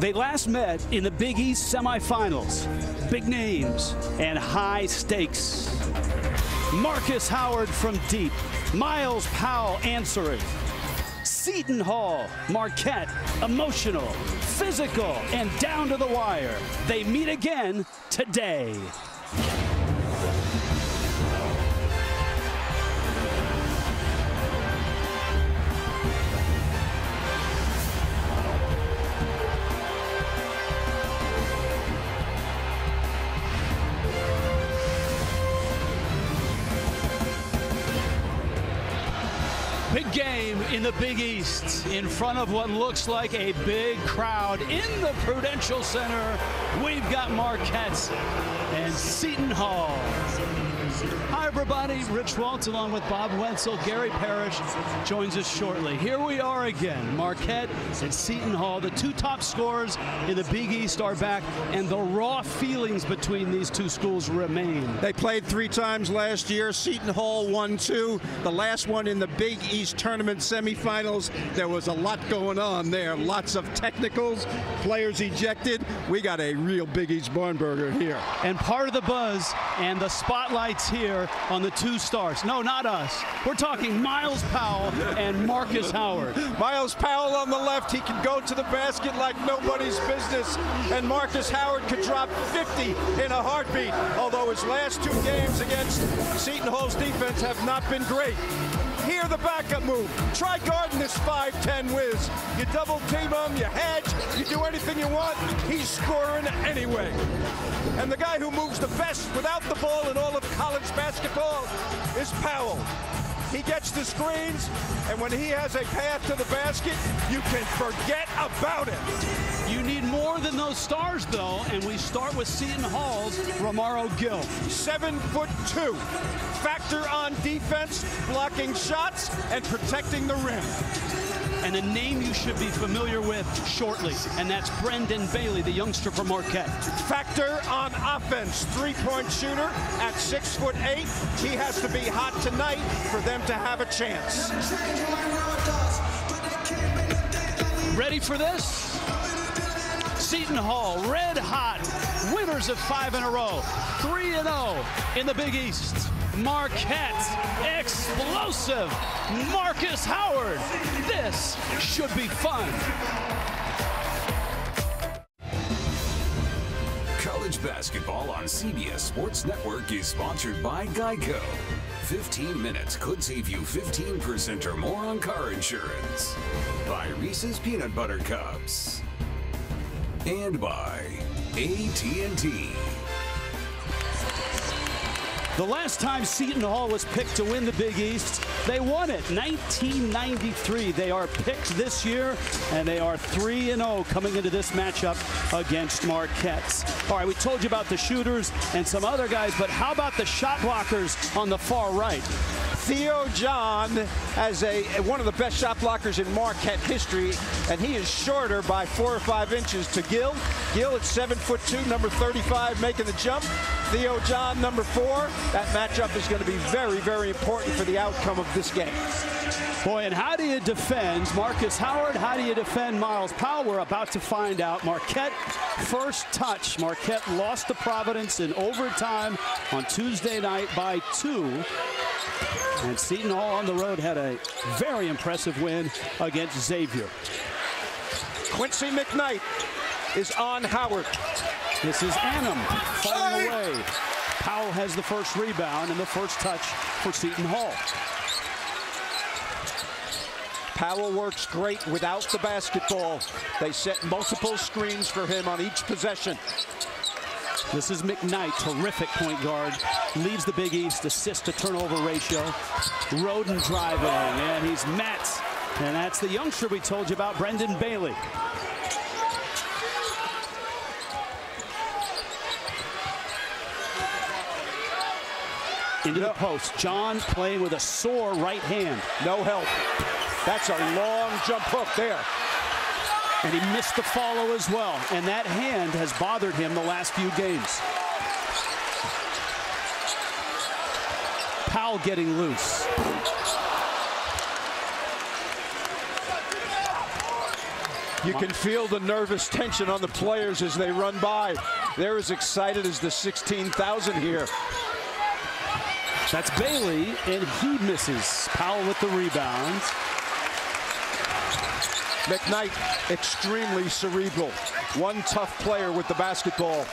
They last met in the Big East semifinals. Big names and high stakes. Marcus Howard from deep. Miles Powell answering. Seton Hall, Marquette, emotional, physical, and down to the wire. They meet again today. Big game in the Big East in front of what looks like a big crowd in the Prudential Center. We've got Marquette and Seton Hall. Hi, everybody. Rich Waltz along with Bob Wenzel. Gary Parrish joins us shortly. Here we are again. Marquette and Seton Hall, the two top scorers in the Big East, are back, and the raw feelings between these two schools remain. They played 3 times last year. Seton Hall won 2. The last one in the Big East tournament semifinals. There was a lot going on there. Lots of technicals, players ejected. We got a real Big East barn burger here. And part of the buzz and the spotlights here on the two stars. No, not us. We're talking Miles Powell and Marcus Howard. Miles Powell on the left, he can go to the basket like nobody's business. And Marcus Howard could drop 50 in a heartbeat, although his last 2 games against Seton Hall's defense have not been great. Here the backup move. Try guarding this 5'10" whiz. You double team him, you hedge, you do anything you want. He's scoring anyway. And the guy who moves the best without the ball in all of college basketball is Powell. He gets the screens, and when he has a path to the basket, you can forget about it. You need more than those stars, though, and we start with Seton Hall's Romaro Gill. 7'2". Factor on defense, blocking shots, and protecting the rim. And a name you should be familiar with shortly, and that's Brendan Bailey, the youngster from Marquette. Factor on offense, 3-point shooter at 6'8". He has to be hot tonight for them to have a chance. Ready for this? Seton Hall, red hot, winners of 5 in a row, 3-0 in the Big East. Marquette, explosive, Marcus Howard. This should be fun. College basketball on CBS Sports Network is sponsored by Geico. 15 minutes could save you 15% or more on car insurance. By Reese's Peanut Butter Cups. And by AT&T. The last time Seton Hall was picked to win the Big East, they won it, 1993. They are picked this year, and they are 3-0 coming into this matchup against Marquette. All right, we told you about the shooters and some other guys, but how about the shot blockers on the far right? Theo John has one of the best shot blockers in Marquette history, and he is shorter by 4 or 5 inches to Gill. Gill at 7'2", number 35, making the jump. Theo John, number 4. That matchup is going to be very, very important for the outcome of this game. Boy, and how do you defend Marcus Howard? How do you defend Miles Powell? We're about to find out. Marquette, first touch. Marquette lost to Providence in overtime on Tuesday night by 2. And Seton Hall on the road had a very impressive win against Xavier. Quincy McKnight is on Howard. This is Annam falling away. Powell has the first rebound and the first touch for Seton Hall. Powell works great without the basketball. They set multiple screens for him on each possession. This is McKnight, terrific point guard. Leads the Big East, assist to turnover ratio. Roden driving, and he's met. And that's the youngster we told you about, Brendan Bailey. Into the post. John playing with a sore right hand. No help. That's a long jump hook there. And he missed the follow as well. And that hand has bothered him the last few games. Powell getting loose. You can feel the nervous tension on the players as they run by. They're as excited as the 16,000 here. That's Bailey, and he misses. Powell with the rebound. McKnight, extremely cerebral. One tough player with the basketball.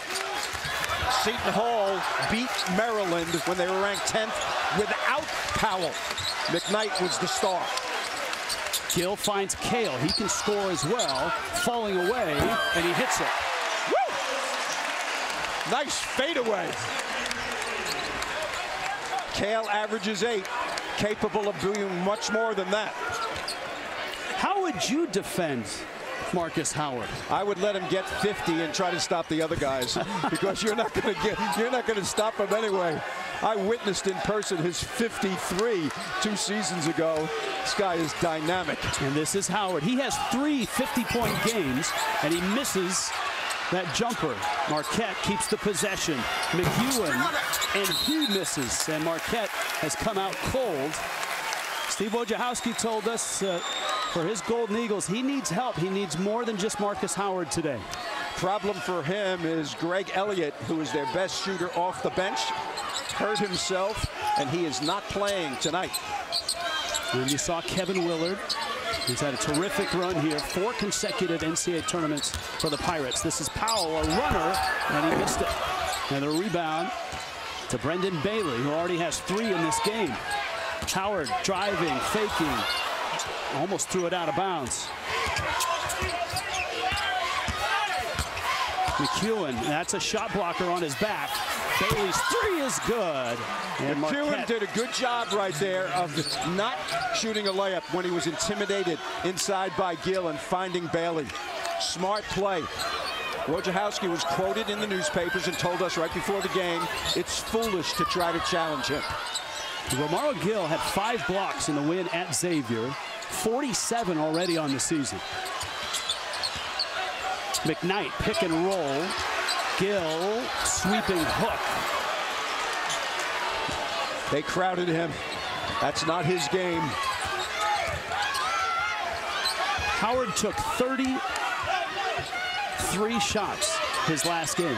Seton Hall beat Maryland when they were ranked 10th without Powell. McKnight was the star. Gill finds Kale. He can score as well. Falling away, and he hits it. Woo! Nice fadeaway. Kale averages 8, capable of doing much more than that. How would you defend Marcus Howard? I would let him get 50 and try to stop the other guys because you're not going to stop him anyway. I witnessed in person his 53 2 seasons ago. This guy is dynamic. And this is Howard. He has 3 50-point games, and he misses that jumper. Marquette keeps the possession. McEwen, and he misses. And Marquette has come out cold. Steve Wojciechowski told us for his Golden Eagles, he needs help. He needs more than just Marcus Howard today. Problem for him is Greg Elliott, who is their best shooter off the bench, hurt himself, and he is not playing tonight. And you saw Kevin Willard. He's had a terrific run here. 4 consecutive NCAA tournaments for the Pirates. This is Powell, a runner, and he missed it. And a rebound to Brendan Bailey, who already has 3 in this game. Howard driving, faking, almost threw it out of bounds. McEwen, that's a shot blocker on his back. Bailey's 3 is good. And McEwen did a good job right there of not shooting a layup when he was intimidated inside by Gill and finding Bailey. Smart play. Wojciechowski was quoted in the newspapers and told us right before the game, it's foolish to try to challenge him. Romaro Gill had 5 blocks in the win at Xavier, 47 already on the season. McKnight, pick and roll. Gill, sweeping hook. They crowded him. That's not his game. Howard took 33 shots his last game.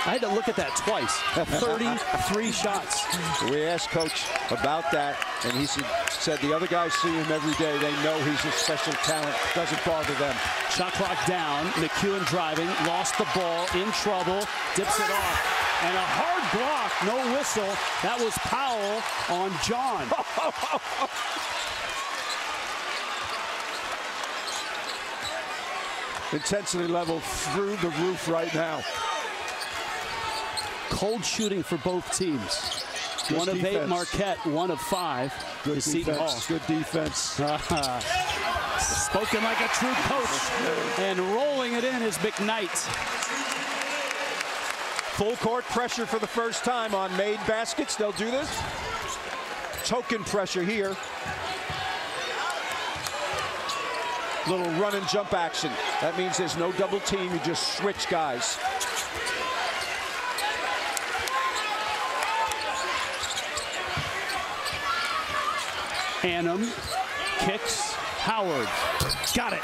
I had to look at that twice. 33 shots. We asked Coach about that, and he said the other guys see him every day. They know he's a special talent. Doesn't bother them. Shot clock down. McEwen driving. Lost the ball. In trouble. Dips it off. And a hard block. No whistle. That was Powell on John. Intensity level through the roof right now. Cold shooting for both teams. Good 1 of defense. 8 Marquette, 1 of 5 is Seton Hall. Good defense. Spoken like a true coach. And rolling it in is McKnight. Full court pressure for the first time on made baskets. They'll do this. Token pressure here. Little run and jump action. That means there's no double team. You just switch guys. Annam kicks. Howard got it.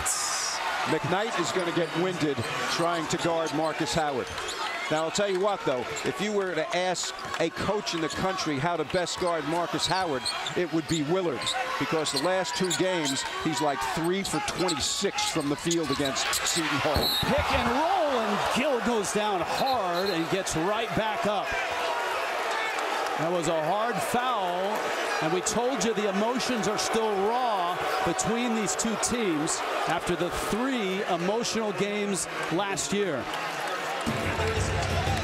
McKnight is going to get winded trying to guard Marcus Howard. Now, I'll tell you what, though, if you were to ask a coach in the country how to best guard Marcus Howard, it would be Willard, because the last 2 games, he's like 3 for 26 from the field against Seton Hall. Pick and roll, and Gill goes down hard and gets right back up. That was a hard foul, and we told you the emotions are still raw between these 2 teams after the 3 emotional games last year.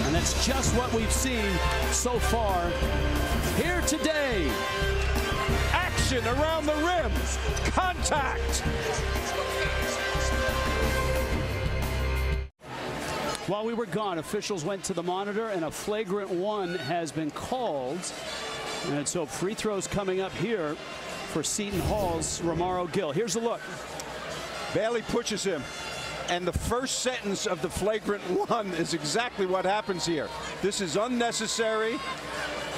And that's just what we've seen so far here today. Action around the rim. Contact. While we were gone, officials went to the monitor, and a flagrant 1 has been called. And so free throws coming up here for Seton Hall's Romaro Gill. Here's a look. Bailey pushes him. And the first sentence of the flagrant 1 is exactly what happens here. This is unnecessary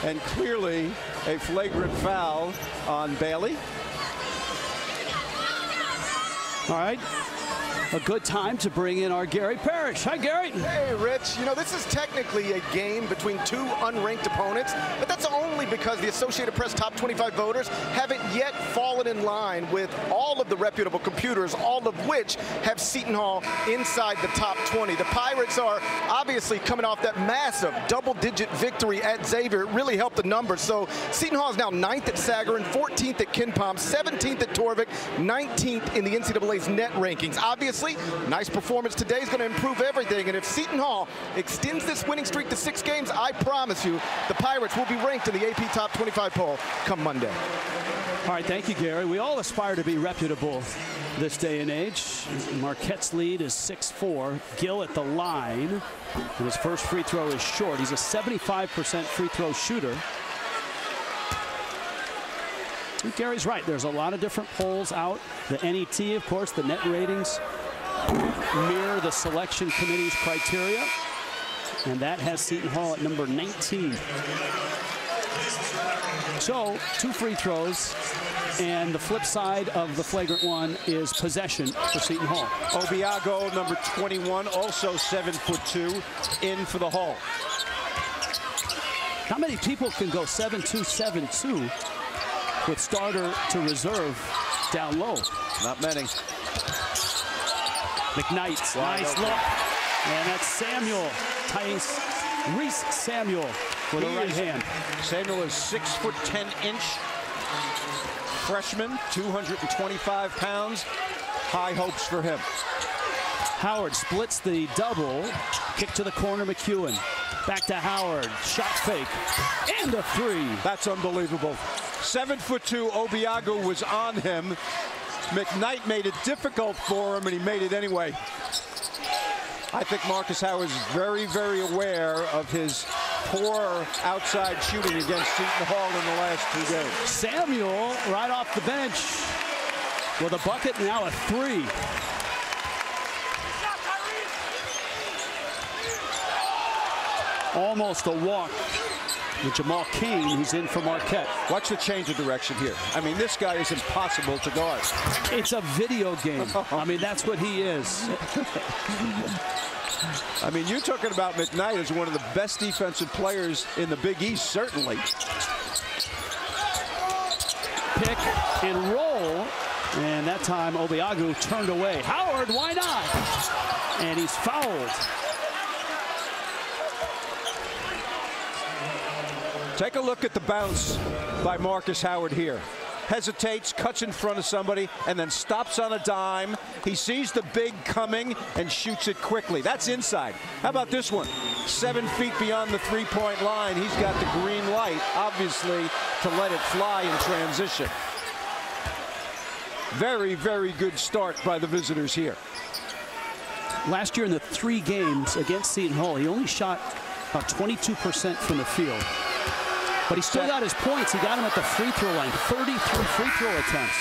and clearly a flagrant foul on Bailey. All right. A good time to bring in our Gary Parrish. Hi, Gary. Hey, Rich. You know, this is technically a game between two unranked opponents, but that's only because the Associated Press top 25 voters haven't yet fallen in line with all of the reputable computers, all of which have Seton Hall inside the top 20. The Pirates are obviously coming off that massive double-digit victory at Xavier. It really helped the numbers. So Seton Hall is now 9th at Sagarin, 14th at KenPom, 17th at Torvik, 19th in the NCAA's net rankings. Obviously, nice performance today is going to improve everything. And if Seton Hall extends this winning streak to 6 games, I promise you the Pirates will be ranked in the AP Top 25 poll come Monday. All right, thank you, Gary. We all aspire to be reputable this day and age. Marquette's lead is 6-4. Gill at the line. And his first free throw is short. He's a 75% free throw shooter. And Gary's right. There's a lot of different polls out. The NET, of course, the net ratings mirror the selection committee's criteria. And that has Seton Hall at number 19. So 2 free throws, and the flip side of the flagrant one is possession for Seton Hall. Obiago, number 21, also 7'2", in for the Hall. How many people can go 7'2", 7'2" with starter to reserve down low? Not many. McKnight, nice look. And that's Samuel, Reese Samuel with a right hand. Samuel is 6'10" freshman, 225 pounds. High hopes for him. Howard splits the double. Kick to the corner, McEwen. Back to Howard. Shot fake. And a 3. That's unbelievable. 7'2", Obiago was on him. McKnight made it difficult for him, and he made it anyway. I think Marcus Howard is very, very aware of his poor outside shooting against Seton Hall in the last 2 games. Samuel right off the bench with a bucket, now a 3. Almost a walk with Jamal Kane, who's in for Marquette. Watch the change of direction here. I mean, this guy is impossible to guard. It's a video game. I mean, that's what he is. I mean, you're talking about McKnight as one of the best defensive players in the Big East, certainly. Pick and roll. And that time, Obiago turned away. Howard, why not? And he's fouled. Take a look at the bounce by Marcus Howard here. Hesitates, cuts in front of somebody, and then stops on a dime. He sees the big coming and shoots it quickly. That's inside. How about this one? 7 feet beyond the three-point line. He's got the green light, obviously, to let it fly in transition. Very, very good start by the visitors here. Last year in the 3 games against Seton Hall, he only shot about 22% from the field. But he still got his points. He got him at the free throw line. 33 free throw attempts.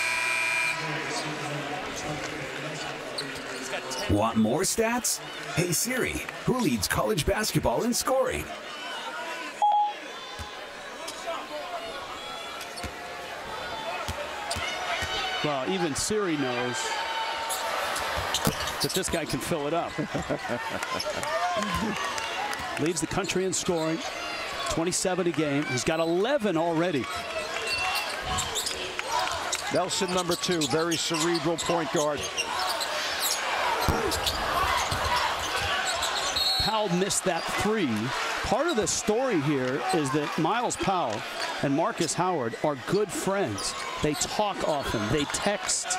Want more stats? Hey Siri, who leads college basketball in scoring? Well, even Siri knows that this guy can fill it up. Leads the country in scoring. 27 a game. He's got 11 already. Nelson, number 2, very cerebral point guard. Powell missed that 3. Part of the story here is that Miles Powell and Marcus Howard are good friends. They talk often. They text.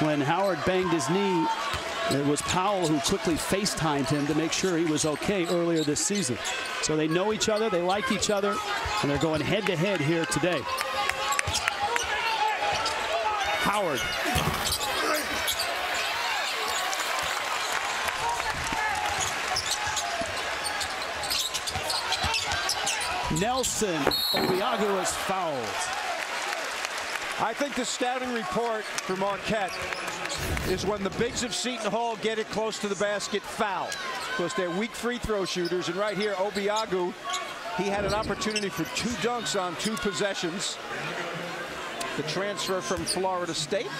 When Howard banged his knee, it was Powell who quickly FaceTimed him to make sure he was okay earlier this season. So they know each other, they like each other, and they're going head-to-head here today. Howard. Nelson. Obiago is fouled. I think the scouting report for Marquette is when the bigs of Seton Hall get it close to the basket, foul. Because they're weak free throw shooters. And right here, Obiago, he had an opportunity for 2 dunks on 2 possessions. The transfer from Florida State.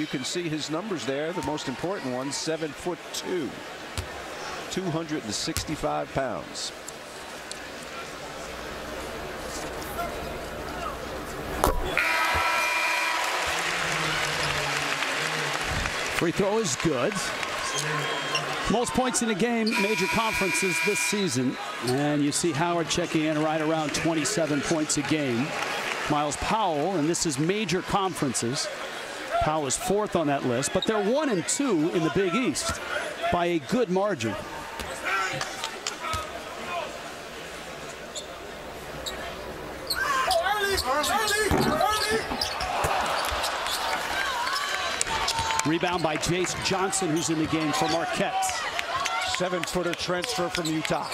you can see his numbers there. The most important one, 7'2", 265 pounds. Free throw is good. Most points in a game, major conferences this season. And you see Howard checking in right around 27 points a game. Myles Powell, and this is major conferences. Powell is 4th on that list, but they're 1 and 2 in the Big East by a good margin. Rebound by Jace Johnson, who's in the game for Marquette. 7-footer transfer from Utah.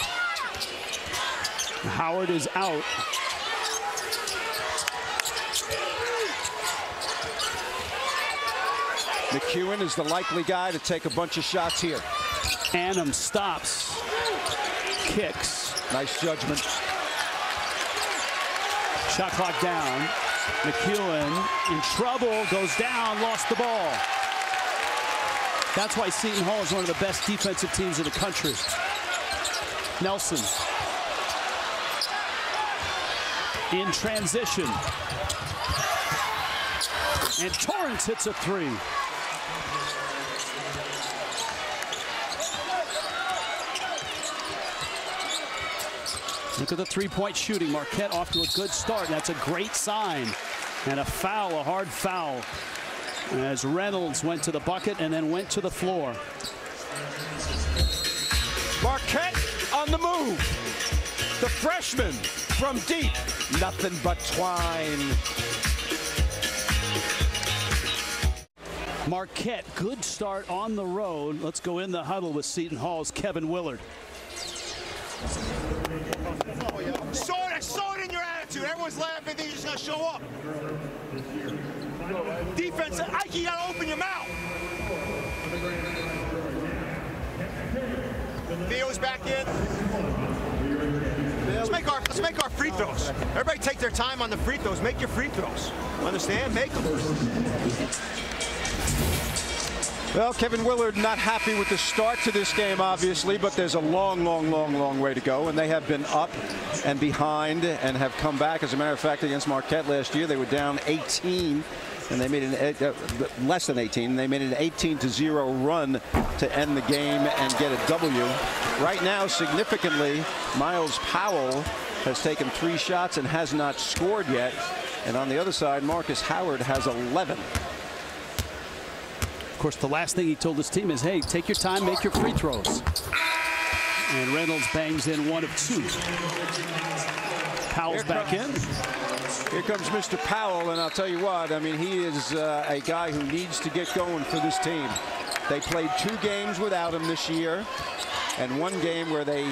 Howard is out. McEwen is the likely guy to take a bunch of shots here. Annam stops, kicks. Nice judgment. Shot clock down. McEwen in trouble, goes down, lost the ball. That's why Seton Hall is one of the best defensive teams in the country. Nelson in transition. And Torrance hits a 3. Look at the three-point shooting. Marquette off to a good start. That's a great sign. And a foul, a hard foul, as Reynolds went to the bucket and then went to the floor. Marquette on the move. The freshman from deep. Nothing but twine. Marquette, good start on the road. Let's go in the huddle with Seton Hall's Kevin Willard. Show it in your attitude. Everyone's laughing, think you're just going to show up. Defense, Ike, you got to open your mouth. Theo's back in. Let's make our free throws. Everybody take their time on the free throws. Make your free throws. Understand? Make them. Well, Kevin Willard not happy with the start to this game, obviously, but there's a long way to go, and they have been up and behind and have come back. As a matter of fact, against Marquette last year, they were down 18, and they made an less than 18. They made an 18-0 run to end the game and get a W. Right now, significantly, Myles Powell has taken 3 shots and has not scored yet. And on the other side, Marcus Howard has 11. Of course, the last thing he told his team is, hey, take your time, make your free throws. And Reynolds bangs in 1 of 2. Powell's back in. Here comes Mr. Powell, and I'll tell you what, I mean, he is a guy who needs to get going for this team. They played 2 games without him this year, and 1 game where he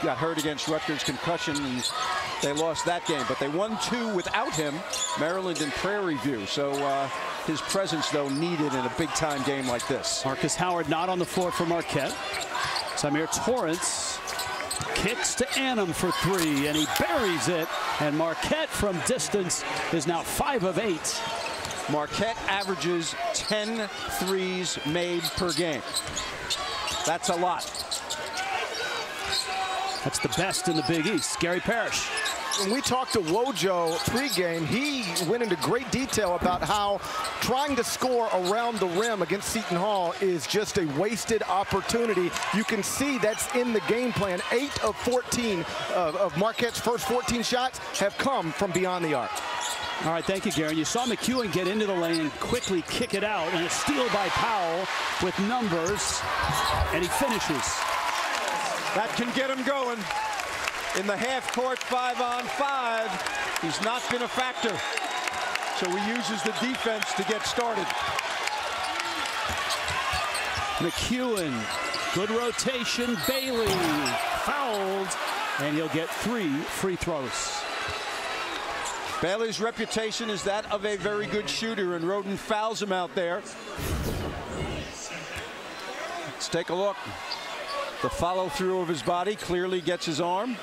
got hurt against Rutgers concussion, and they lost that game. But they won 2 without him, Maryland and Prairie View. So his presence, though, needed in a big-time game like this. Marcus Howard not on the floor for Marquette. Samir Torrance kicks to Annam for 3, and he buries it. And Marquette from distance is now 5 of 8. Marquette averages 10 threes made per game. That's a lot. That's the best in the Big East. Gary Parrish. When we talked to Wojo pregame, he went into great detail about how trying to score around the rim against Seton Hall is just a wasted opportunity. You can see that's in the game plan. 8 of 14 of Marquette's first 14 shots have come from beyond the arc. All right, thank you, Gary. You saw McEwen get into the lane and quickly kick it out, and a steal by Powell with numbers, and he finishes. That can get him going. In the half-court 5-on-5, he's not been a factor. So he uses the defense to get started. McEwen, good rotation. Bailey fouled, and he'll get 3 free throws. Bailey's reputation is that of a very good shooter, and Roden fouls him out there. Let's take a look. The follow-through of his body clearly gets his arm.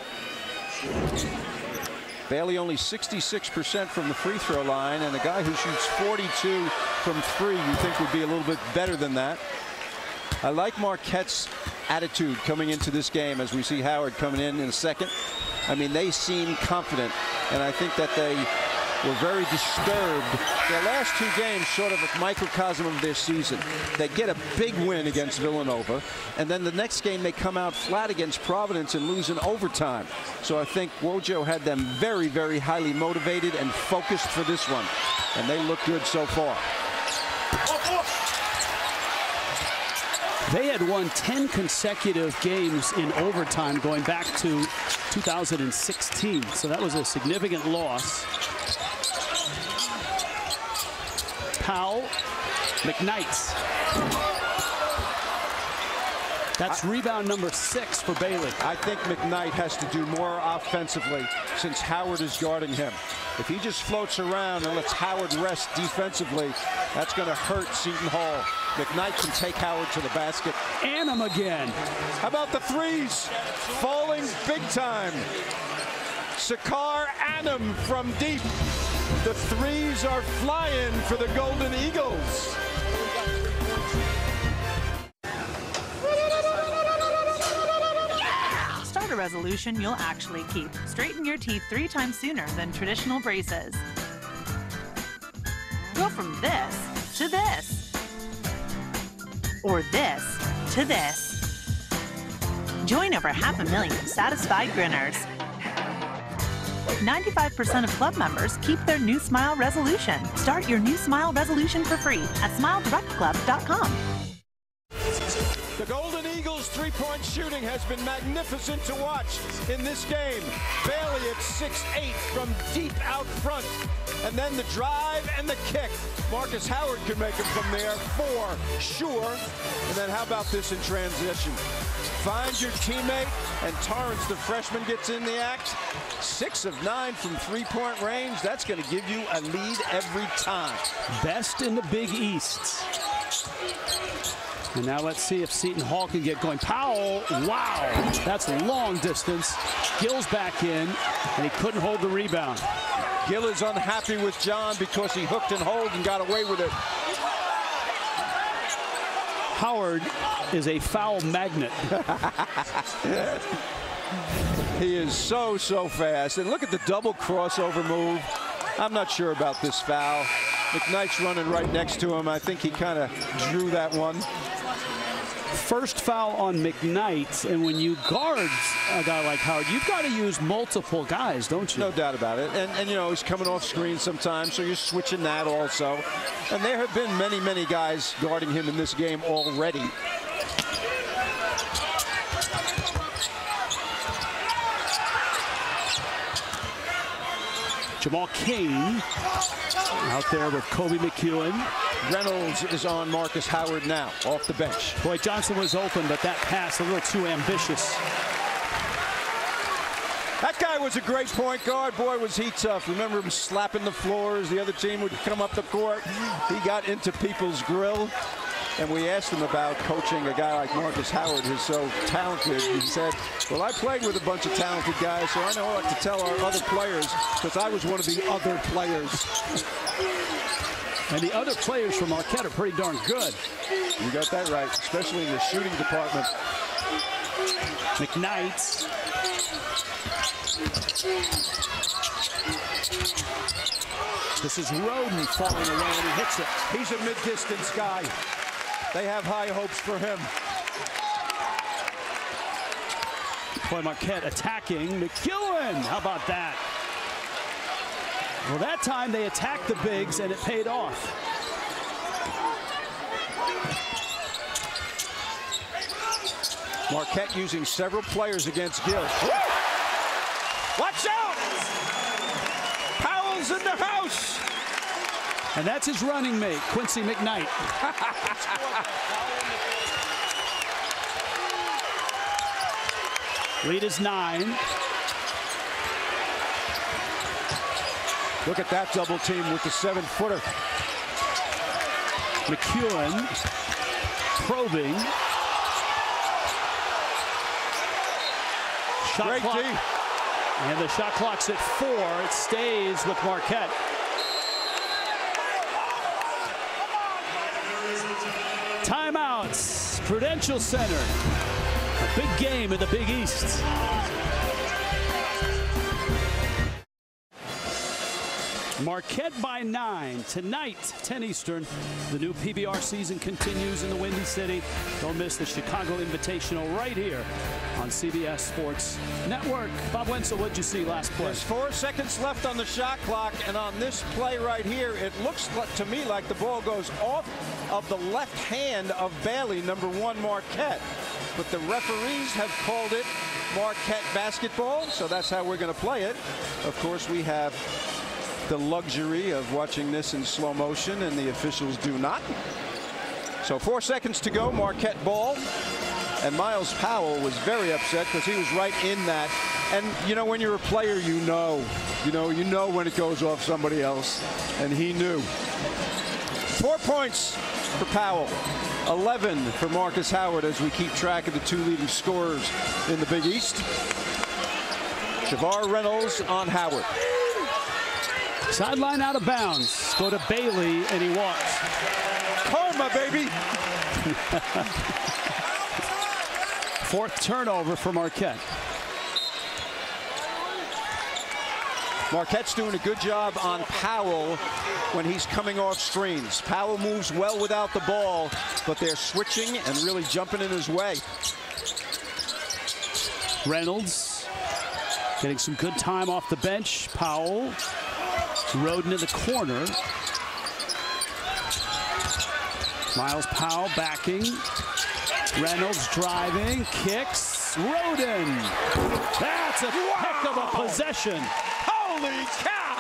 Bailey only 66% from the free throw line, and a guy who shoots 42 from 3 you think would be a little bit better than that. I like Marquette's attitude coming into this game as we see Howard coming in a second. I mean, they seem confident, and I think that they were very disturbed. Their last 2 games sort of a microcosm of their season. They get a big win against Villanova, and then the next game they come out flat against Providence and lose in overtime. So I think Wojo had them very, very highly motivated and focused for this one, and they look good so far. They had won 10 consecutive games in overtime going back to 2016, so that was a significant loss. Powell, McKnight. That's rebound number 6 for Bailey. I think McKnight has to do more offensively since Howard is guarding him. If he just floats around and lets Howard rest defensively, that's going to hurt Seton Hall. McKnight can take Howard to the basket. And him again. How about the threes? Falling big time. Sakar Annam from deep. The threes are flying for the Golden Eagles. Start a resolution you'll actually keep. Straighten your teeth 3 times sooner than traditional braces. Go from this to this. Or this to this. Join over 500,000 satisfied grinners. 95% of club members keep their new smile resolution. Start your new smile resolution for free at SmileDirectClub.com. The Golden Eagles' three-point shooting has been magnificent to watch in this game. Bailey at 6'8" from deep out front. And then the drive and the kick. Marcus Howard can make them from there. 4, sure. And then how about this in transition? Find your teammate, and Torrance, the freshman, gets in the act. 6 of 9 from three-point range. That's going to give you a lead every time. Best in the Big East. And now let's see if Seton Hall can get going. Powell, wow, that's long distance. Gill's back in, and he couldn't hold the rebound. Gill is unhappy with John because he hooked and holed and got away with it. Howard is a foul magnet. He is so fast. And look at the double crossover move. I'm not sure about this foul. McKnight's running right next to him. I think he kind of drew that one. First foul on McKnight, and when you guard a guy like Howard, you've got to use multiple guys, don't you? No doubt about it. And you know, he's coming off screen sometimes, so you're switching that also. And there have been many guys guarding him in this game already. Jamal Cain out there with Kobe McEwen. Reynolds is on Marcus Howard now, off the bench. Boy, Johnson was open, but that pass a little too ambitious. That guy was a great point guard. Boy, was he tough. Remember him slapping the floors. The other team would come up the court. He got into people's grill. And we asked him about coaching a guy like Marcus Howard, who's so talented. He said, well, I played with a bunch of talented guys, so I know what to tell our other players, because I was one of the other players. And the other players from Marquette are pretty darn good. You got that right, especially in the shooting department. McKnight. This is Roden falling away, and he hits it. He's a mid-distance guy. They have high hopes for him. Boy, Marquette attacking. McEwen, how about that? Well, that time they attacked the bigs, and it paid off. Marquette using several players against Gill. Watch out! Powell's in the house! And that's his running mate, Quincy McKnight. Lead is 9. Look at that double team with the 7-footer. McEwen probing. Shot Great clock. D. And the shot clock's at 4. It stays with Marquette. Timeouts. Prudential Center. A big game in the Big East. Marquette by 9 tonight, 10 Eastern. The new PBR season continues in the Windy City. Don't miss the Chicago Invitational right here on CBS Sports Network. Bob Wenzel, what'd you see last play? There's 4 seconds left on the shot clock, and on this play right here, it looks to me like the ball goes off of the left hand of Bailey, number 1 Marquette. But the referees have called it Marquette basketball, so that's how we're going to play it. Of course, we have the luxury of watching this in slow motion, and the officials do not. So 4 seconds to go, Marquette ball. And Miles Powell was very upset because he was right in that. And you know, when you're a player, you know when it goes off somebody else, and he knew. 4 points for Powell, 11 for Marcus Howard, as we keep track of the 2 leading scorers in the Big East. Shavar Reynolds on Howard. Sideline out of bounds. Go to Bailey, and he walks. Karma, baby. 4th turnover for Marquette. Marquette's doing a good job on Powell when he's coming off screens. Powell moves well without the ball, but they're switching and really jumping in his way. Reynolds getting some good time off the bench. Powell. Roden in the corner. Miles Powell backing. Reynolds driving, kicks. Roden. That's a heck of a possession. Holy cow!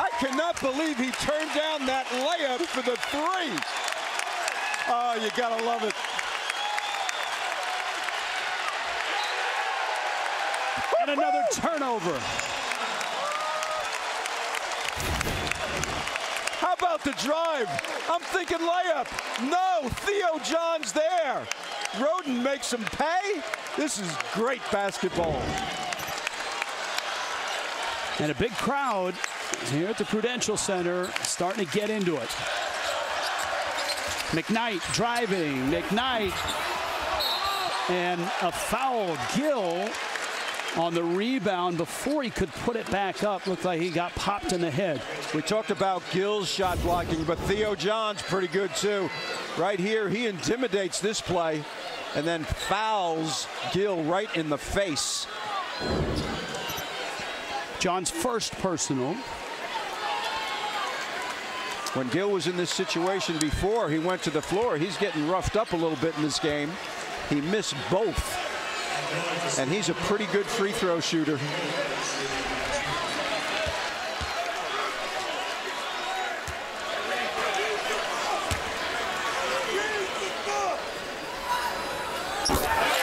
I cannot believe he turned down that layup for the 3. Oh, you gotta love it. And another turnover. How about the drive? I'm thinking layup. No, Theo John's there. Roden makes him pay. This is great basketball. And a big crowd here at the Prudential Center starting to get into it. McKnight driving. McKnight. And a foul. Gill on the rebound before he could put it back up. Looked like he got popped in the head. We talked about Gill's shot blocking, but Theo John's pretty good too. Right here, he intimidates this play and then fouls Gill right in the face. John's first personal. When Gill was in this situation before he went to the floor, he's getting roughed up a little bit in this game. He missed both. And he's a pretty good free throw shooter.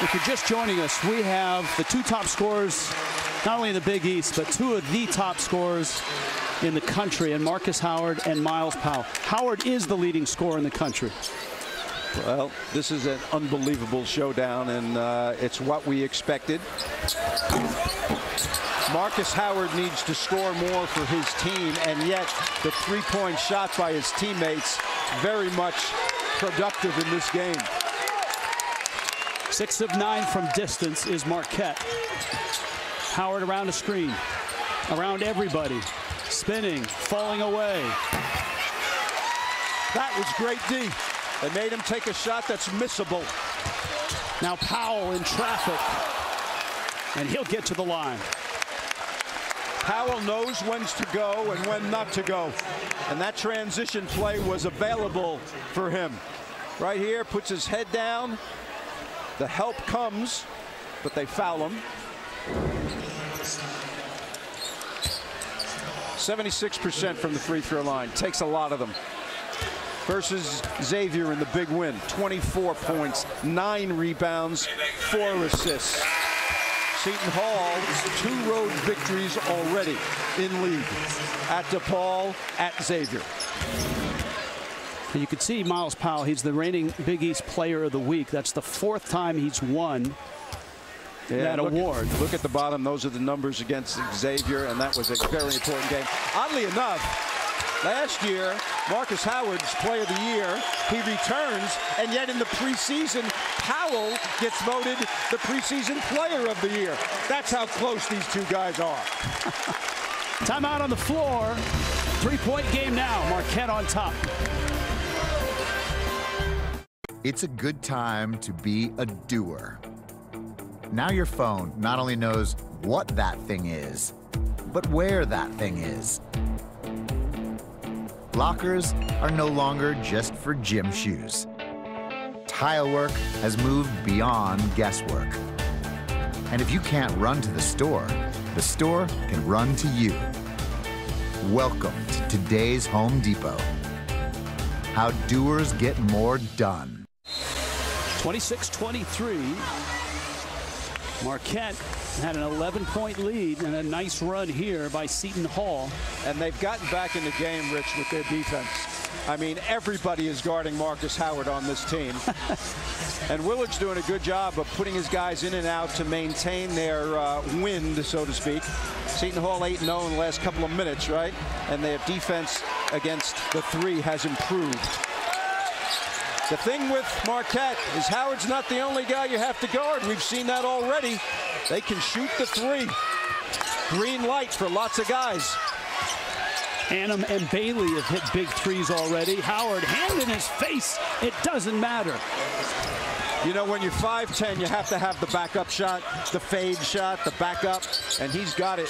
If you're just joining us, we have the 2 top scorers, not only in the Big East, but 2 of the top scorers in the country, and Marcus Howard and Miles Powell. Howard is the leading scorer in the country. Well, this is an unbelievable showdown, and it's what we expected. Marcus Howard needs to score more for his team, and yet the 3-point shot by his teammates very much productive in this game. 6 of 9 from distance is Marquette. Howard around the screen, around everybody, spinning, falling away. That was great D. They made him take a shot that's missable. Now Powell in traffic, and he'll get to the line. Powell knows when to go and when not to go. And that transition play was available for him. Right here, puts his head down. The help comes, but they foul him. 76% from the free throw line. Takes a lot of them. Versus Xavier in the big win. 24 points, 9 rebounds, 4 assists. Seton Hall, 2 road victories already in league. At DePaul, at Xavier. And you can see Miles Powell, he's the reigning Big East Player of the Week. That's the 4th time he's won that award. Look at the bottom. Those are the numbers against Xavier, and that was a very important game. Oddly enough, last year, Marcus Howard's Player of the Year. He returns, and yet in the preseason, Powell gets voted the preseason Player of the Year. That's how close these two guys are. Timeout on the floor. 3-point game now. Marquette on top. It's a good time to be a doer. Now your phone not only knows what that thing is, but where that thing is. Lockers are no longer just for gym shoes. Tile work has moved beyond guesswork. And if you can't run to the store can run to you. Welcome to today's Home Depot. How doers get more done. 26-23. Marquette had an 11-point lead and a nice run here by Seton Hall. And they've gotten back in the game, Rich, with their defense. I mean, everybody is guarding Marcus Howard on this team. And Willard's doing a good job of putting his guys in and out to maintain their wind, so to speak. Seton Hall 8-0 in the last couple of minutes, right? And their defense against the three has improved. The thing with Marquette is Howard's not the only guy you have to guard. We've seen that already. They can shoot the three. Green light for lots of guys. Annam and Bailey have hit big threes already. Howard, hand in his face. It doesn't matter. You know, when you're 5'10", you have to have the backup shot, the fade shot, the backup, and he's got it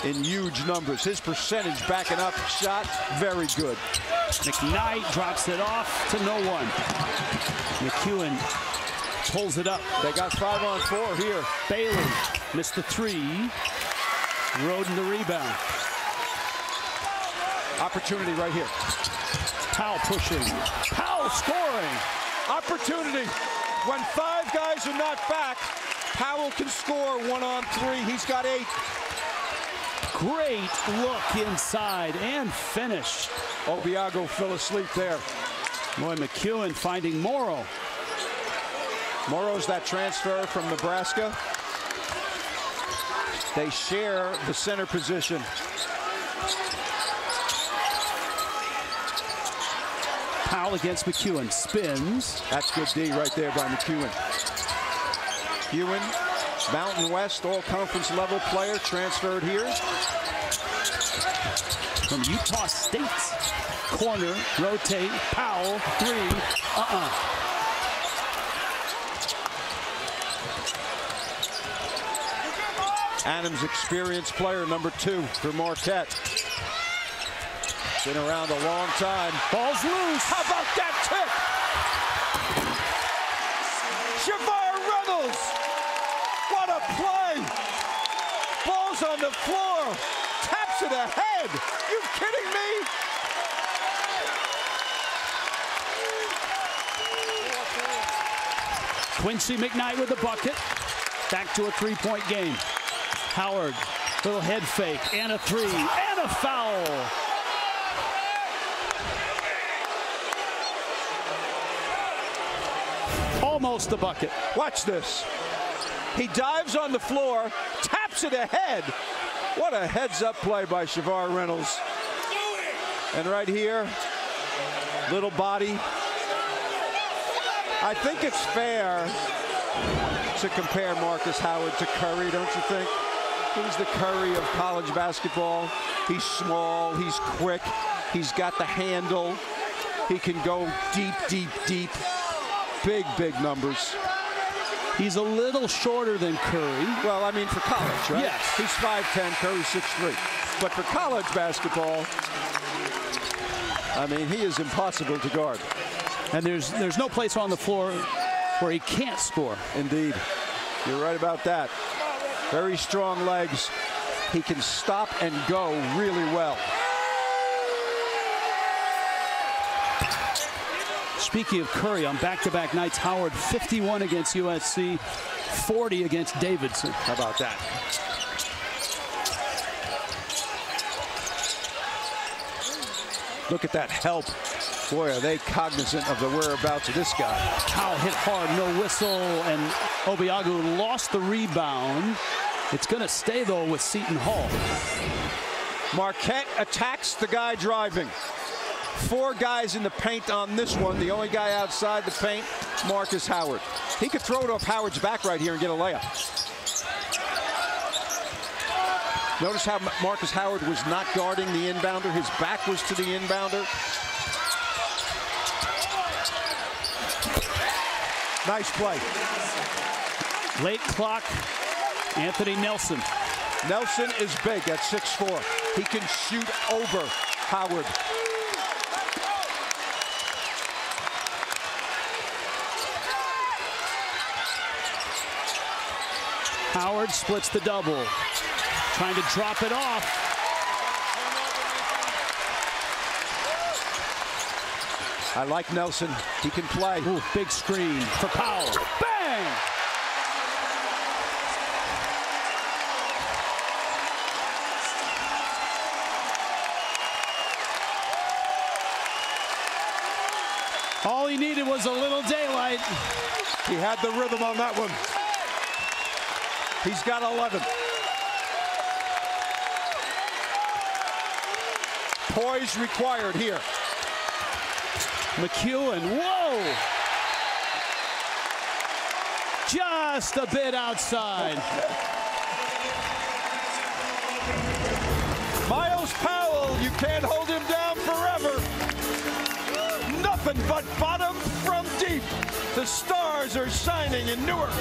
in huge numbers. His percentage backing up shot, very good. McKnight drops it off to no one. McEwen pulls it up. They got 5-on-4 here. Bailey missed the three. Roden the rebound. Opportunity right here. Powell pushing. Powell scoring. Opportunity. When 5 guys are not back, Powell can score 1-on-3. He's got 8. Great look inside and finish. Obiago fell asleep there. Boy, McEwen finding Morrow. Morrow's that transfer from Nebraska. They share the center position. Powell against McEwen. Spins. That's good D right there by McEwen. McEwen, Mountain West all-conference level player, transferred here. From Utah State's corner, rotate, Powell, three, Adams, experienced player, number 2 for Marquette. Been around a long time. Ball's loose. How about that tip? Shavar Reynolds. What a play. Ball's on the floor. Taps it ahead. You kidding me? Quincy McKnight with the bucket. Back to a 3-point game. Howard, little head fake, and a three, and a foul. Almost the bucket. Watch this. He dives on the floor, taps it ahead. What a heads-up play by Shavar Reynolds. And right here, little body. I think it's fair to compare Marcus Howard to Curry, don't you think? He's the Curry of college basketball. He's small, he's quick, he's got the handle. He can go deep, deep, deep. Big, big numbers. He's a little shorter than Curry. Well, I mean, for college, right? Yes. He's 5'10", Curry's 6'3". But for college basketball, I mean, he is impossible to guard. And there's no place on the floor where he can't score. Indeed. You're right about that. Very strong legs. He can stop and go really well. Speaking of Curry, on back-to-back nights, Howard 51 against USC, 40 against Davidson. How about that? Look at that help Boy, are they cognizant of the whereabouts of this guy. Powell hit hard, no whistle, and Obiagu lost the rebound. It's going to stay, though, with Seton Hall. Marquette attacks the guy driving. 4 guys in the paint on this one. The only guy outside the paint, Marcus Howard. He could throw it off Howard's back right here and get a layup. Notice how Marcus Howard was not guarding the inbounder. His back was to the inbounder. Nice play. Late clock, Anthony Nelson. Nelson is big at 6'4". He can shoot over Howard. Howard splits the double. Trying to drop it off. I like Nelson. He can play. Ooh, big screen for Powell. Bang! All he needed was a little daylight. He had the rhythm on that one. He's got 11. Poise required here. McEwen, whoa! Just a bit outside. Miles Powell, you can't hold him down forever. Nothing but bottom from deep. The stars are shining in Newark.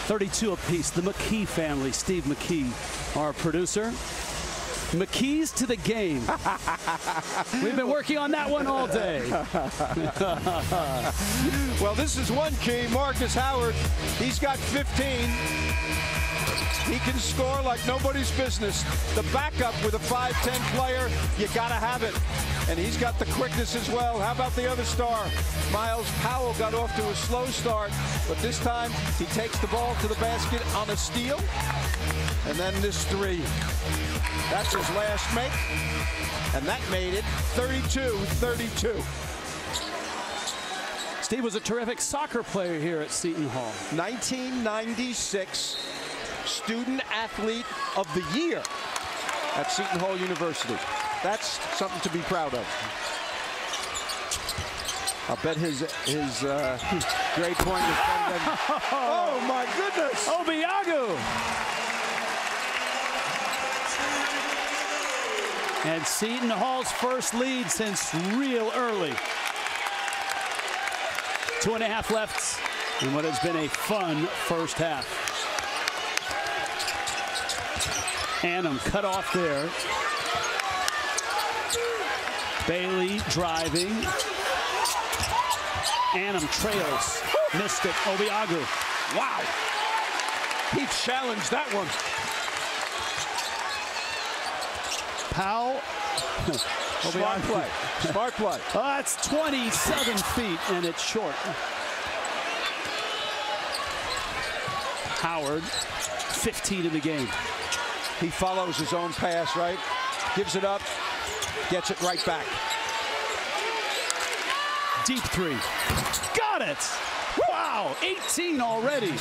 32 apiece. The McKee family. Steve McKee, our producer. McKees to the game. We've been working on that one all day. Well, this is one key. Marcus Howard, he's got 15. He can score like nobody's business. The backup with a 5'10" player, you got to have it. And he's got the quickness as well. How about the other star? Miles Powell got off to a slow start, but this time he takes the ball to the basket on a steal. And then this three. That's his last make. And that made it 32-32. Steve was a terrific soccer player here at Seton Hall. 1996 Student Athlete of the Year at Seton Hall University. That's something to be proud of. I'll bet his grade point is better than... Oh, my goodness! Obiagu! And Seton Hall's first lead since real early. 2.5 left in what has been a fun first half. Annam cut off there. Bailey driving. Annam trails. Missed it. Obiagu. Wow. He challenged that one. Powell. Smart play. Smart play. That's 27 feet, and it's short. Howard, 15 in the game. He follows his own pass, right? Gives it up. Gets it right back. Deep three. Got it! Wow, 18 already.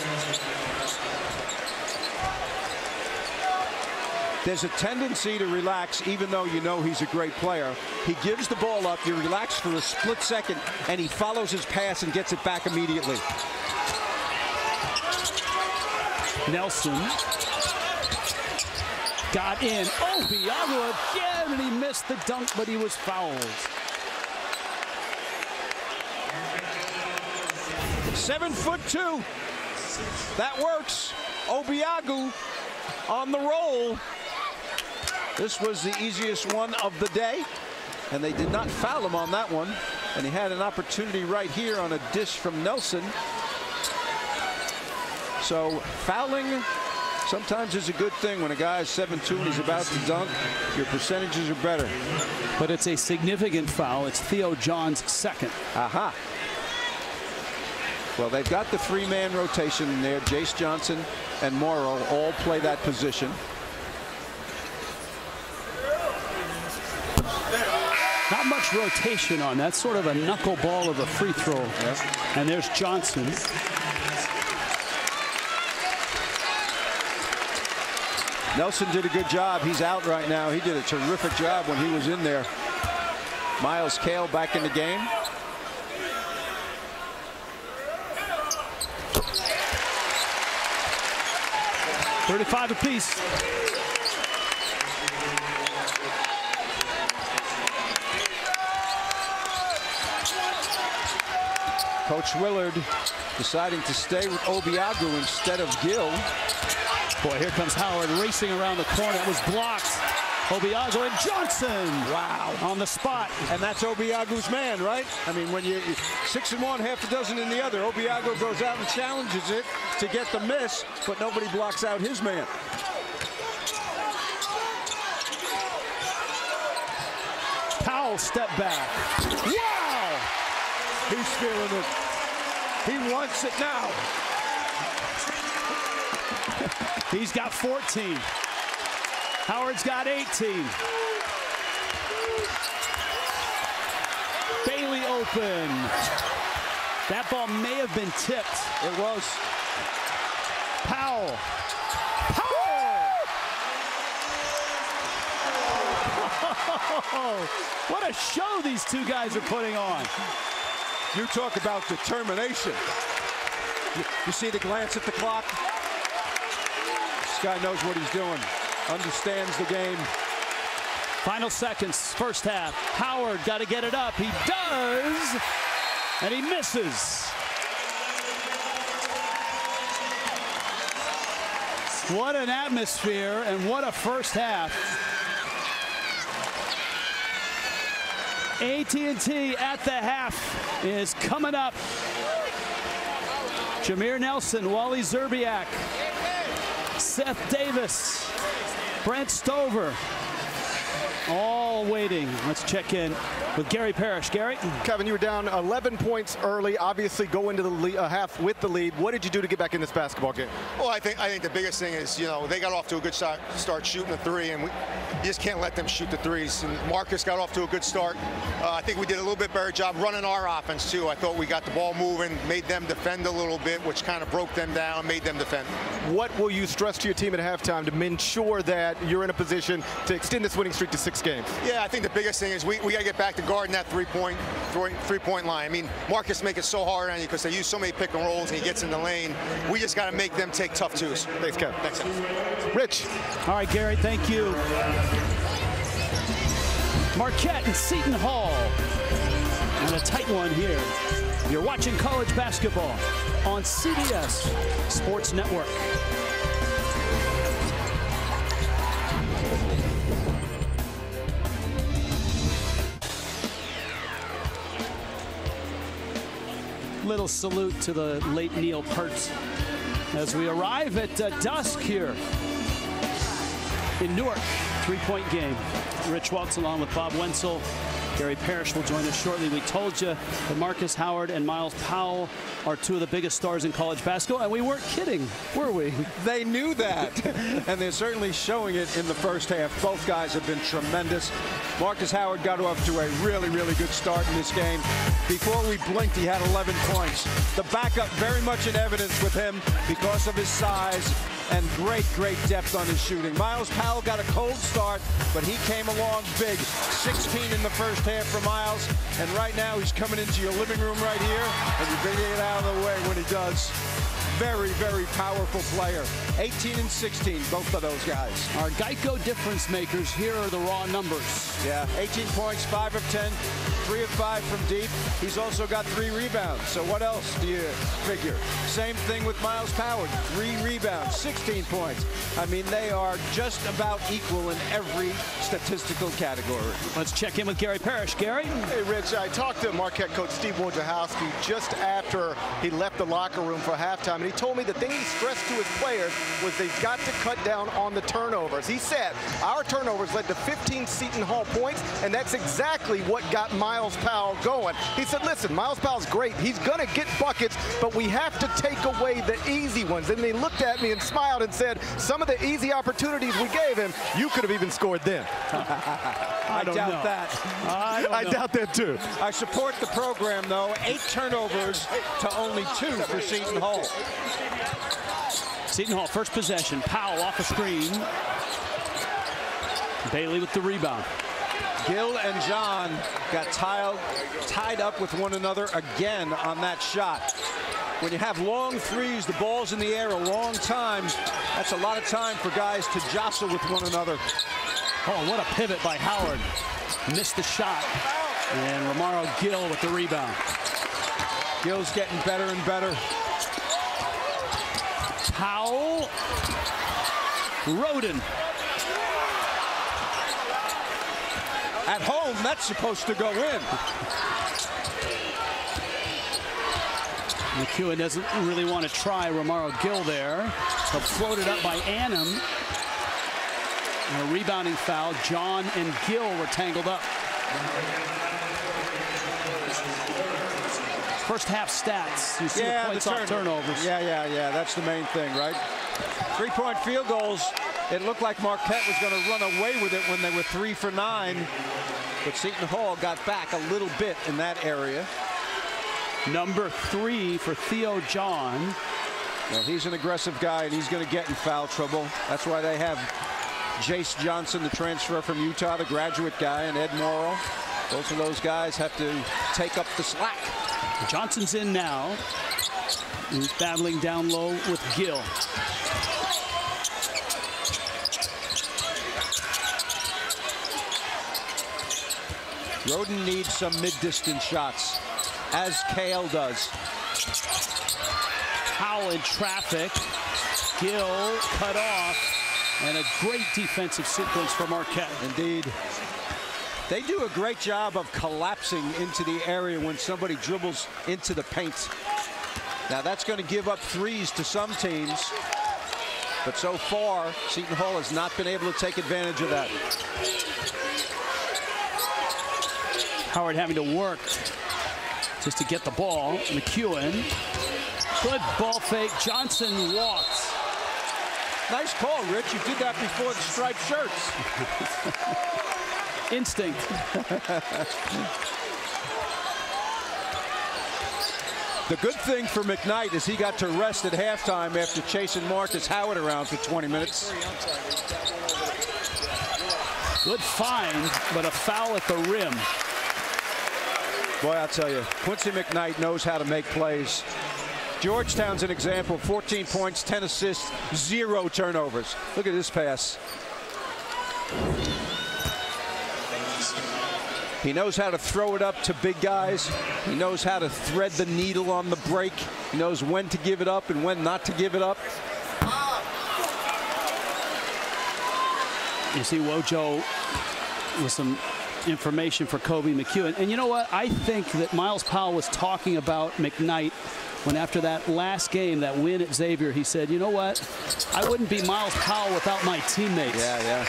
There's a tendency to relax, even though you know he's a great player. He gives the ball up, you relax for a split second, and he follows his pass and gets it back immediately. Nelson got in. Obiagu again, and he missed the dunk, but he was fouled. 7'2". That works. Obiagu on the roll. This was the easiest one of the day, and they did not foul him on that one. And he had an opportunity right here on a dish from Nelson. So fouling sometimes is a good thing. When a guy is 7'2" and he's about to dunk, your percentages are better. But it's a significant foul. It's Theo John's second. Aha. Well, they've got the three-man rotation in there. Jace Johnson and Morrow all play that position. Not much rotation on that. Sort of a knuckleball of a free throw. Yep. And there's Johnson. Nelson did a good job. He's out right now. He did a terrific job when he was in there. Miles Cale back in the game. $35 apiece. Coach Willard deciding to stay with Obiagu instead of Gill. Boy, here comes Howard racing around the corner. It was blocked. Obiagu and Johnson. Wow. On the spot. And that's Obiagu's man, right? I mean, when you 6 in one, half a dozen in the other, Obiagu goes out and challenges it to get the miss, but nobody blocks out his man. Powell step back. Wow! He's feeling it. He wants it now. He's got 14. Howard's got 18. Bailey open. That ball may have been tipped. It was. Powell. Powell! What a show these two guys are putting on. You talk about determination. You see the glance at the clock? This guy knows what he's doing. Understands the game. Final seconds, first half. Howard got to get it up. He does, and he misses. What an atmosphere, and what a first half. AT&T at the half is coming up. Jameer Nelson, Wally Zerbiak, Seth Davis, Brent Stover, all waiting. Let's check in with Gary Parrish. Gary? Kevin, you were down 11 points early, obviously go into the half with the lead. What did you do to get back in this basketball game? Well, I think the biggest thing is, you know, they got off to a good start shooting the three, and you just can't let them shoot the threes. And Marcus got off to a good start. I think we did a little bit better job running our offense, too. I thought we got the ball moving, made them defend a little bit, which kind of broke them down, made them defend. What will you stress to your team at halftime to ensure that you're in a position to extend this winning streak to 6 games? Yeah, I think the biggest thing is we got to get back to guarding that three-point line. I mean, Marcus makes it so hard on you because they use so many pick and rolls and he gets in the lane. We just got to make them take tough twos. Thanks, Kevin. Thanks, Kevin. Rich. All right, Gary, thank you. Marquette and Seton Hall. And a tight one here. You're watching college basketball on CBS Sports Network. Little salute to the late Neil Peart as we arrive at dusk here in Newark. 3-point game. Rich Waltz along with Bob Wenzel. Gary Parrish will join us shortly. We told you that Marcus Howard and Miles Powell are two of the biggest stars in college basketball, and we weren't kidding, were we? They knew that, and they're certainly showing it in the first half. Both guys have been tremendous. Marcus Howard got off to a really, really good start in this game. Before we blinked, he had 11 points. The backup very much in evidence with him because of his size and great, great depth on his shooting. Miles Powell got a cold start, but he came along big. 16 in the first half for Miles, and right now he's coming into your living room right here, and you're going to get out of the way when he does. Very, very powerful player. 18 and 16, both of those guys. Our Geico difference makers, here are the raw numbers. Yeah, 18 points, 5 of 10, 3 of 5 from deep. He's also got 3 rebounds. So what else do you figure? Same thing with Miles Powell, 3 rebounds, 16 points. I mean, they are just about equal in every statistical category. Let's check in with Gary Parrish. Gary? Hey, Rich, I talked to Marquette coach Steve Wojciechowski just after he left the locker room for halftime. and he told me the thing he stressed to his players was they've got to cut down on the turnovers. He said, our turnovers led to 15 Seton Hall points, and that's exactly what got Myles Powell going. He said, listen, Myles Powell's great. He's going to get buckets, but we have to take away the easy ones. And they looked at me and smiled and said, some of the easy opportunities we gave him, you could have even scored them. I doubt that. I doubt that too. I support the program, though. 8 turnovers to only 2 for Seton Hall. Seton Hall, first possession. Powell off a screen. Bailey with the rebound. Gill and John got tied up with one another again on that shot. When you have long threes, the ball's in the air a long time, that's a lot of time for guys to jostle with one another. Oh, what a pivot by Howard. Missed the shot. And Romaro Gill with the rebound. Gill's getting better and better. Powell. Roden. At home, that's supposed to go in. McEwen doesn't really want to try Romaro Gill there. But floated up by Annam. And a rebounding foul. John and Gill were tangled up. First half stats. You see the points off turnovers. Yeah. That's the main thing, right? 3-point field goals. It looked like Marquette was going to run away with it when they were 3 for 9. But Seton Hall got back a little bit in that area. Number 3 for Theo John. Well, he's an aggressive guy, and he's going to get in foul trouble. That's why they have Jace Johnson, the transfer from Utah, the graduate guy, and Ed Morrow. Both of those guys have to take up the slack. Johnson's in now. He's battling down low with Gill. Roden needs some mid-distance shots, as Kale does. Powell in traffic. Gill cut off. And a great defensive sequence for Marquette. Indeed. They do a great job of collapsing into the area when somebody dribbles into the paint. Now that's going to give up threes to some teams. But so far, Seton Hall has not been able to take advantage of that. Howard having to work just to get the ball. McEwen. Good ball fake. Johnson walks. Nice call, Rich. You did that before the striped shirts. Instinct. The good thing for McKnight is he got to rest at halftime after chasing Marcus Howard around for 20 minutes. Good find, but a foul at the rim. Boy, I'll tell you, Quincy McKnight knows how to make plays. Georgetown's an example. 14 points, 10 assists, 0 turnovers. Look at this pass. He knows how to throw it up to big guys. He knows how to thread the needle on the break. He knows when to give it up and when not to give it up. You see Wojo with some information for Kobe McEwen. And you know what? I think that Myles Powell was talking about McKnight when after that last game, that win at Xavier, he said, you know what? I wouldn't be Myles Powell without my teammates. Yeah.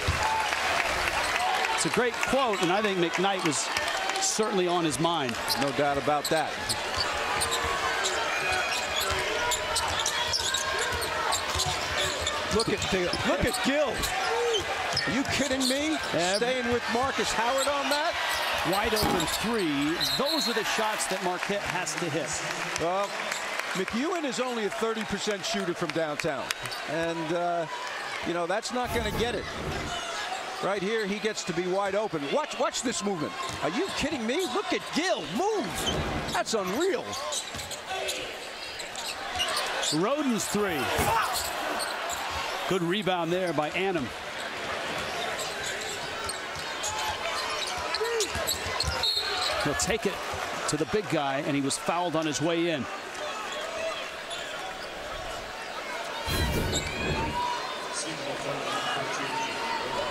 It's a great quote, and I think McKnight was certainly on his mind. No doubt about that. Look at Gill. Are you kidding me? Staying with Marcus Howard on that? Wide open 3. Those are the shots that Marquette has to hit. Well, McEwen is only a 30% shooter from downtown. And, you know, that's not going to get it. Right here, he gets to be wide open. Watch this movement. Are you kidding me? Look at Gill. Move. That's unreal. Roden's 3. Good rebound there by Annam. He'll take it to the big guy, and he was fouled on his way in.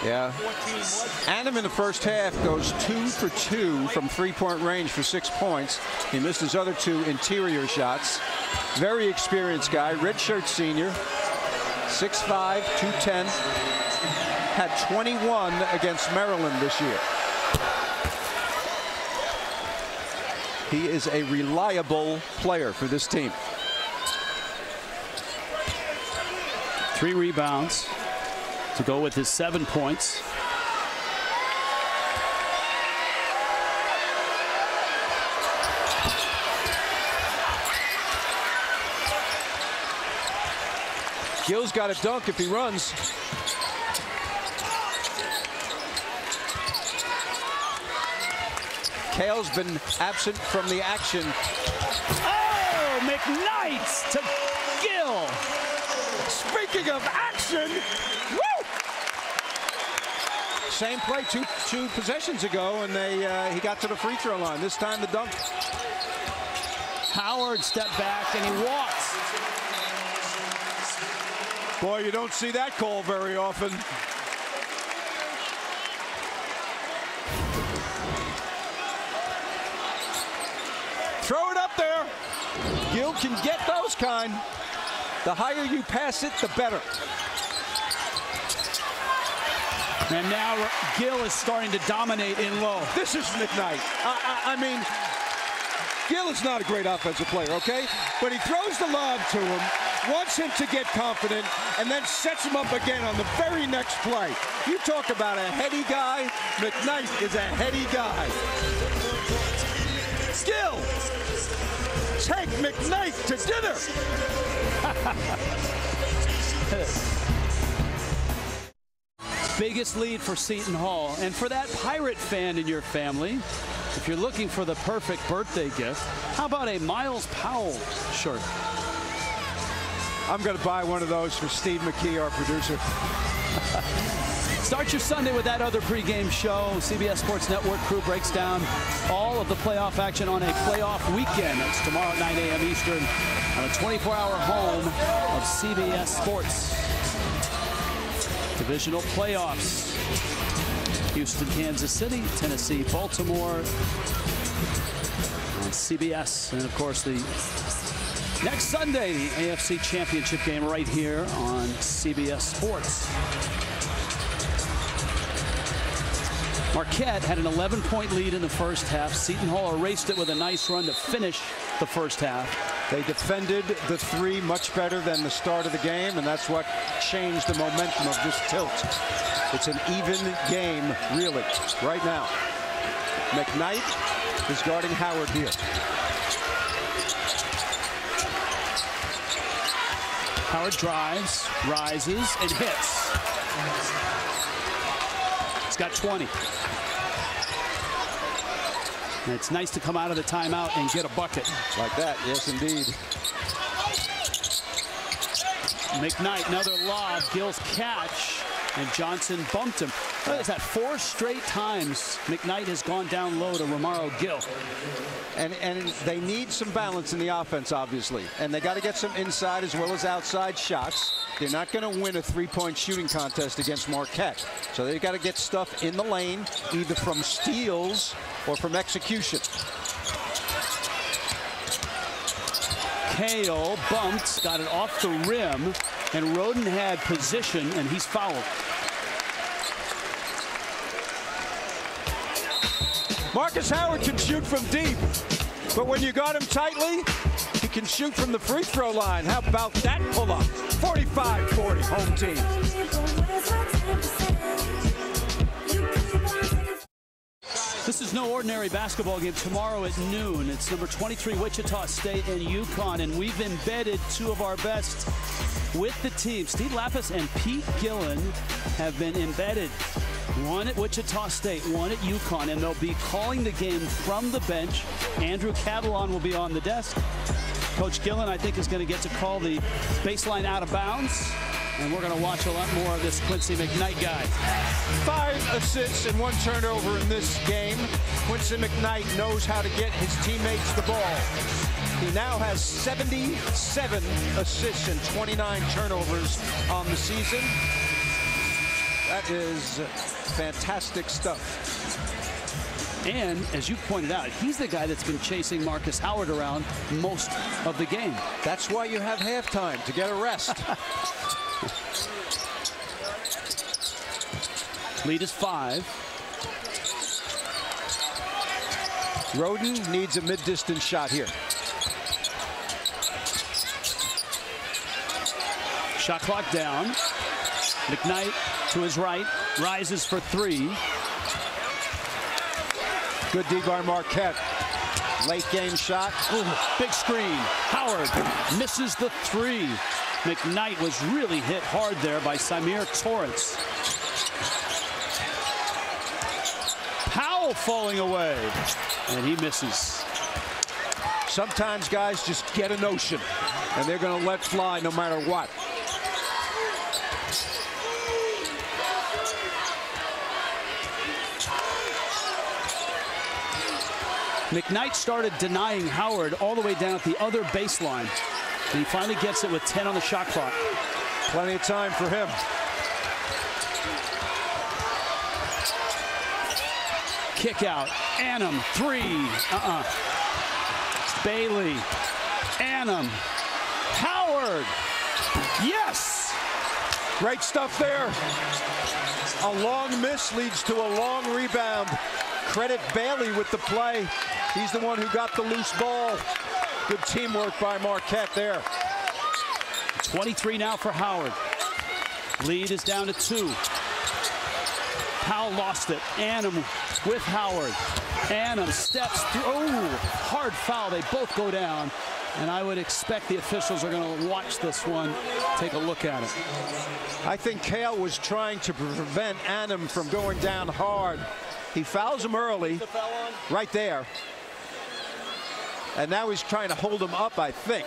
Yeah. Adam in the first half goes 2 for 2 from three-point range for 6 points. He missed his other 2 interior shots. Very experienced guy, redshirt senior, 6'5", 210. Had 21 against Maryland this year. He is a reliable player for this team. 3 rebounds to go with his 7 points. Gill's got a dunk if he runs. Cale's been absent from the action. Oh, McKnight to Gill. Speaking of action, woo! Same play two possessions ago, and he got to the free throw line. This time the dunk. Howard stepped back and he walks. Boy, you don't see that call very often. Throw it up there. Gill can get those kind. The higher you pass it, the better. And now Gill is starting to dominate in low. This is McKnight. I mean, Gill is not a great offensive player, okay? But he throws the lob to him, wants him to get confident, and then sets him up again on the very next play. You talk about a heady guy. McKnight is a heady guy. Gill, take McKnight to dinner. Biggest lead for Seton Hall. And for that Pirate fan in your family, if you're looking for the perfect birthday gift, how about a Miles Powell shirt? I'm going to buy one of those for Steve McKee, our producer. Start your Sunday with that other pregame show. CBS Sports Network crew breaks down all of the playoff action on a playoff weekend. It's tomorrow at 9 a.m. Eastern on a 24-hour home of CBS Sports. Divisional playoffs. Houston, Kansas City, Tennessee, Baltimore on CBS. And, of course, the next Sunday, the AFC Championship game right here on CBS Sports. Marquette had an 11-point lead in the first half. Seton Hall erased it with a nice run to finish the first half. They defended the 3 much better than the start of the game, and that's what changed the momentum of this tilt. It's an even game, really, right now. McKnight is guarding Howard here. Howard drives, rises, and hits. He's got 20. And it's nice to come out of the timeout and get a bucket. Like that, yes, indeed. McKnight, another lob. Gill's catch, and Johnson bumped him. What is that? 4 straight times McKnight has gone down low to Romaro Gill. And they need some balance in the offense, obviously. And they got to get some inside as well as outside shots. They're not going to win a 3-point shooting contest against Marquette. So they've got to get stuff in the lane, either from steals or from execution. Cale bumped, got it off the rim, and Roden had position, and he's fouled. Marcus Howard can shoot from deep, but when you got him tightly, he can shoot from the free throw line. How about that pull-up? 45-40, home team. This is no ordinary basketball game. Tomorrow at noon, it's number 23 Wichita State and UConn, and we've embedded 2 of our best with the team. Steve Lapis and Pete Gillen have been embedded. One at Wichita State, one at UConn, and they'll be calling the game from the bench. Andrew Catalon will be on the desk. Coach Gillen, I think, is going to get to call the baseline out of bounds, and we're going to watch a lot more of this Quincy McKnight guy. 5 assists and 1 turnover in this game. Quincy McKnight knows how to get his teammates the ball. He now has 77 assists and 29 turnovers on the season. That is fantastic stuff. And as you pointed out, he's the guy that's been chasing Marcus Howard around most of the game. That's why you have halftime, to get a rest. Lead is 5. Roden needs a mid-distance shot here. Shot clock down. McKnight to his right, rises for 3. Good D by Marquette. Late game shot. Ooh, big screen. Howard misses the 3. McKnight was really hit hard there by Samir Torrance. Powell falling away, and he misses. Sometimes guys just get a notion, and they're going to let fly no matter what. McKnight started denying Howard all the way down at the other baseline. And he finally gets it with 10 on the shot clock. Plenty of time for him. Kick out. Annam, 3. Bailey. Annam. Howard. Yes. Great stuff there. A long miss leads to a long rebound. Credit Bailey with the play. He's the one who got the loose ball. Good teamwork by Marquette there. 23 now for Howard. Lead is down to 2. Powell lost it. Annam with Howard. Annam steps through. Oh, hard foul. They both go down. And I would expect the officials are going to watch this one, take a look at it. I think Kale was trying to prevent Annam from going down hard. He fouls him early, right there. And now he's trying to hold him up, I think.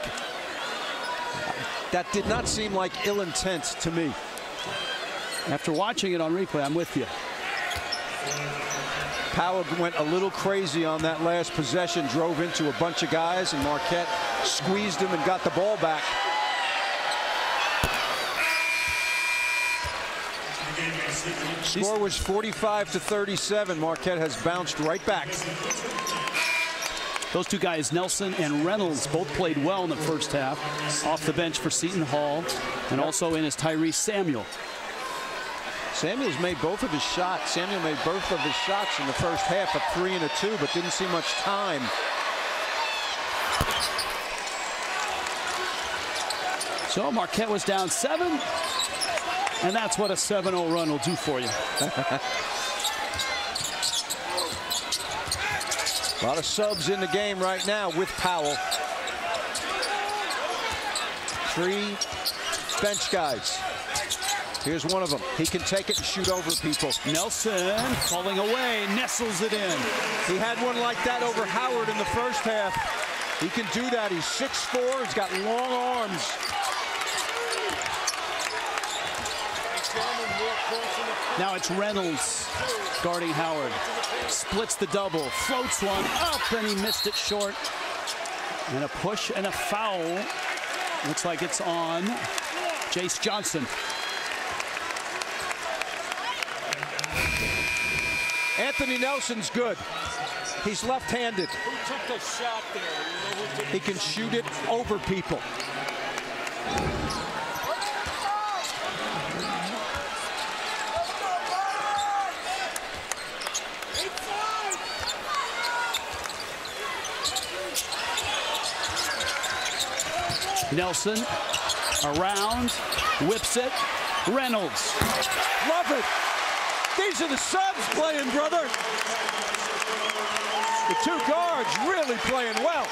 That did not seem like ill intent to me. After watching it on replay, I'm with you. Powell went a little crazy on that last possession, drove into a bunch of guys, and Marquette squeezed him and got the ball back. Score was 45-37. Marquette has bounced right back. Those two guys, Nelson and Reynolds, both played well in the first half. Off the bench for Seton Hall, and also in is Tyrese Samuel. Samuel's made both of his shots. Samuel made both of his shots in the first half, a 3 and a 2, but didn't see much time. So Marquette was down 7, and that's what a 7-0 run will do for you. A lot of subs in the game right now with Powell. 3 bench guys. Here's one of them. He can take it and shoot over people. Nelson falling away, nestles it in. He had one like that over Howard in the first half. He can do that. He's 6'4". He's got long arms. Now it's Reynolds guarding Howard. Splits the double, floats one up, and he missed it short. And a push and a foul. Looks like it's on Jace Johnson. Anthony Nelson's good. He's left-handed. Who took the shot there? He can shoot it over people. Nelson around, whips it. Reynolds. Love it. These are the subs playing, brother. The 2 guards really playing well.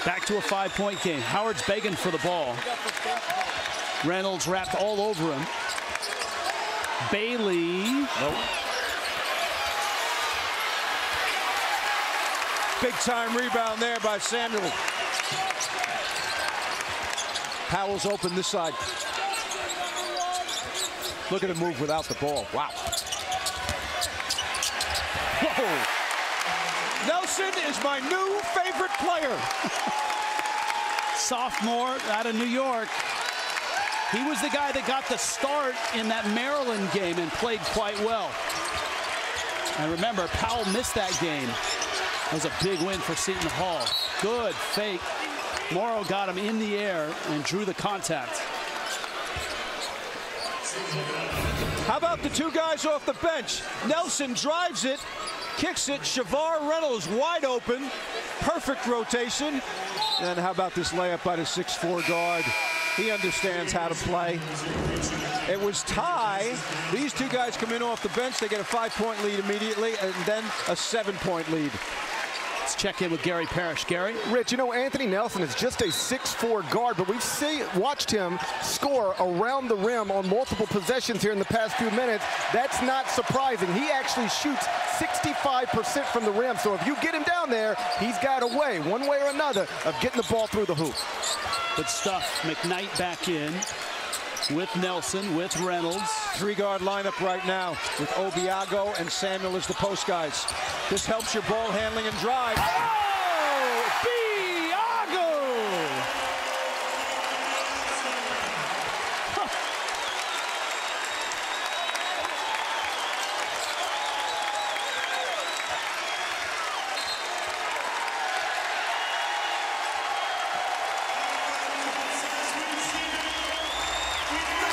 Back to a 5-point game. Howard's begging for the ball. Reynolds wrapped all over him. Bailey. Nope. Big time rebound there by Samuel. Powell's open this side. Look at him move without the ball. Wow. Whoa. Nelson is my new favorite player. sophomore out of New York. He was the guy that got the start in that Maryland game and played quite well. And remember, Powell missed that game. That was a big win for Seton Hall. Good fake. Morrow got him in the air and drew the contact. How about the two guys off the bench? Nelson drives it, kicks it. Shavar Reynolds wide open. Perfect rotation. And how about this layup by the 6'4" guard? He understands how to play. It was tie. These two guys come in off the bench. They get a 5-point lead immediately, and then a 7-point lead. Let's check in with Gary Parrish. Gary? Rich, you know, Anthony Nelson is just a 6'4" guard, but we've watched him score around the rim on multiple possessions here in the past few minutes. That's not surprising. He actually shoots 65% from the rim, so if you get him down there, he's got a way, one way or another, of getting the ball through the hoop. Good stuff. McKnight back in with Nelson, with Reynolds. 3-guard lineup right now with Obiago and Samuel as the post guys. This helps your ball handling and drive. Oh! Obiago!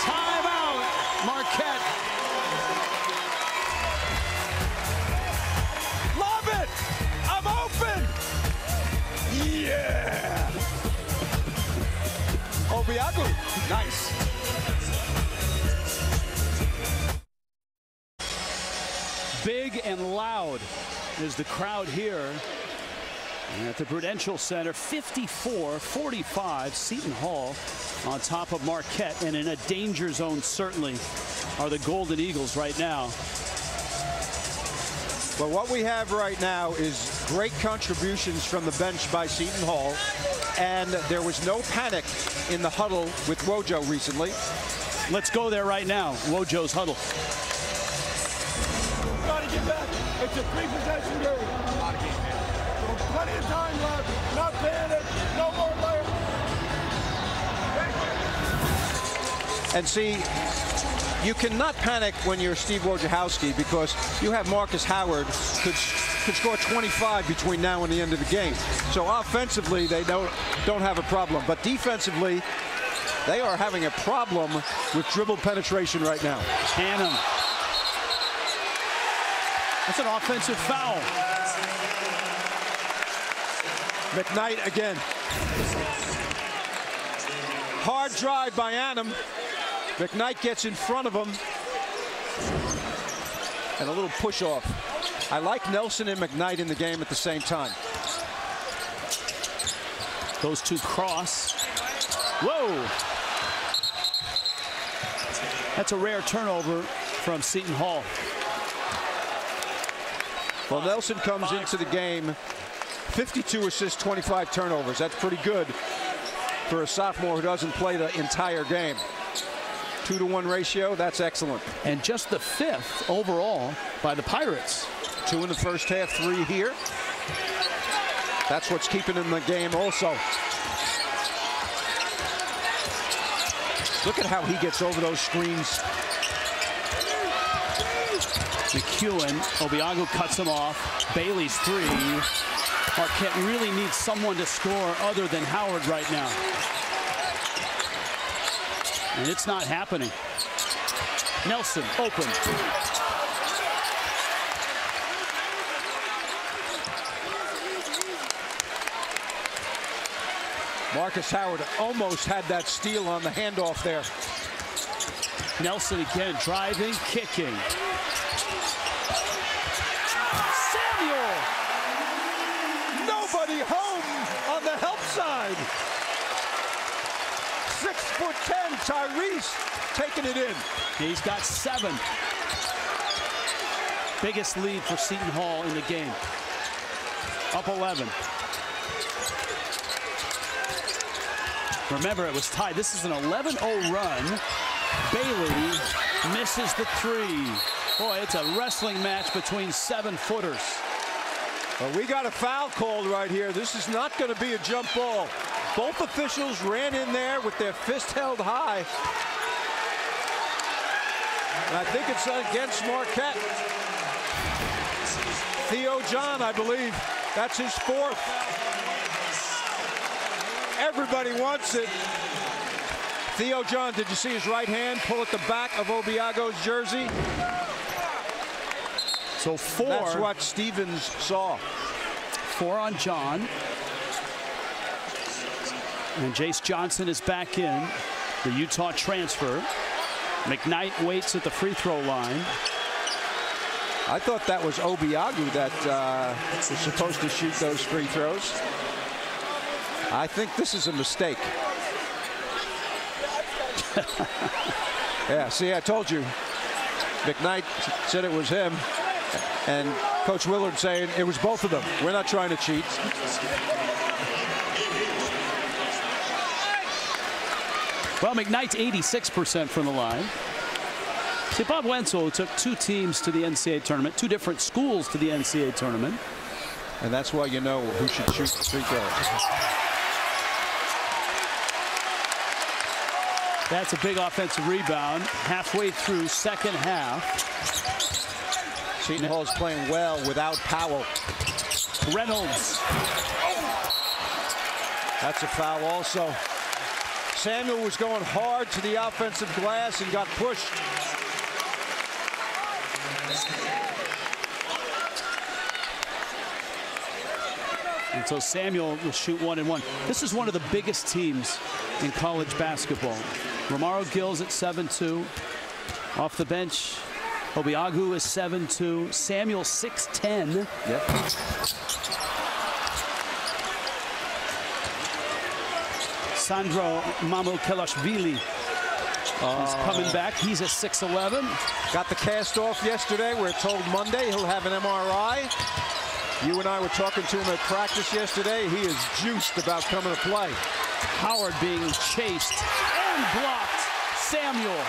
Timeout, Marquette. Love it! I'm open! Yeah! Obiago, nice. Big and loud is the crowd here at the Prudential Center. 54-45, Seton Hall on top of Marquette, and in a danger zone certainly are the Golden Eagles right now. Well, what we have right now is great contributions from the bench by Seton Hall, and there was no panic in the huddle with Wojo recently. Let's go there right now. Wojo's huddle. Got to get back. It's a 3-possession game. Plenty of time left. Not panic. No more layup. And see, you cannot panic when you're Steve Wojciechowski, because you have Marcus Howard could score 25 between now and the end of the game. So offensively, they don't have a problem, but defensively, they are having a problem with dribble penetration right now. Hannum. That's an offensive foul. McKnight again. Hard drive by Annam. McKnight gets in front of him. And a little push off. I like Nelson and McKnight in the game at the same time. Those two cross. Whoa! That's a rare turnover from Seton Hall. Well, Nelson comes into the game 52 assists, 25 turnovers. That's pretty good for a sophomore who doesn't play the entire game. 2-to-1 ratio, that's excellent. And just the 5th overall by the Pirates. 2 in the first half, 3 here. That's what's keeping him in the game also. Look at how he gets over those screens. McEwen, Obiago cuts him off. Bailey's 3. Marquette really needs someone to score other than Howard right now. And it's not happening. Nelson open. Marcus Howard almost had that steal on the handoff there. Nelson again, driving, kicking. Samuel! Nobody home on the help side. 6'10", Tyrese taking it in. He's got 7. Biggest lead for Seton Hall in the game. Up 11. Remember, it was tied. This is an 11-0 run. Bailey misses the 3. Boy, it's a wrestling match between 7-footers. Well, we got a foul called right here. This is not going to be a jump ball. Both officials ran in there with their fist held high. And I think it's against Marquette. Theo John, I believe. That's his 4th. Everybody wants it. Theo John, did you see his right hand pull at the back of Obiago's jersey? So 4. That's what Stevens saw. 4 on John. And Jace Johnson is back in, the Utah transfer. McKnight waits at the free throw line. I thought that was Obiagu that was supposed to shoot those free throws. I think this is a mistake. Yeah, see, I told you. McKnight said it was him. And Coach Willard saying it was both of them. We're not trying to cheat. Well, McKnight's 86% from the line. See, Bob Wenzel took 2 teams to the NCAA tournament, 2 different schools to the NCAA tournament. And that's why you know who should shoot the free throws. That's a big offensive rebound halfway through second half. Seton Hall's playing well without Powell. Reynolds. That's a foul also. Samuel was going hard to the offensive glass and got pushed. And so Samuel will shoot 1 and 1. This is one of the biggest teams in college basketball. Romaro Gills at 7'2". Off the bench, Obiagu is 7'2". Samuel 6'10". Yep. Sandro Mamukelashvili is coming back. He's a 6'11". Got the cast off yesterday. We're told Monday he'll have an MRI. You and I were talking to him at practice yesterday. He is juiced about coming to play. Howard being chased and blocked. Samuel.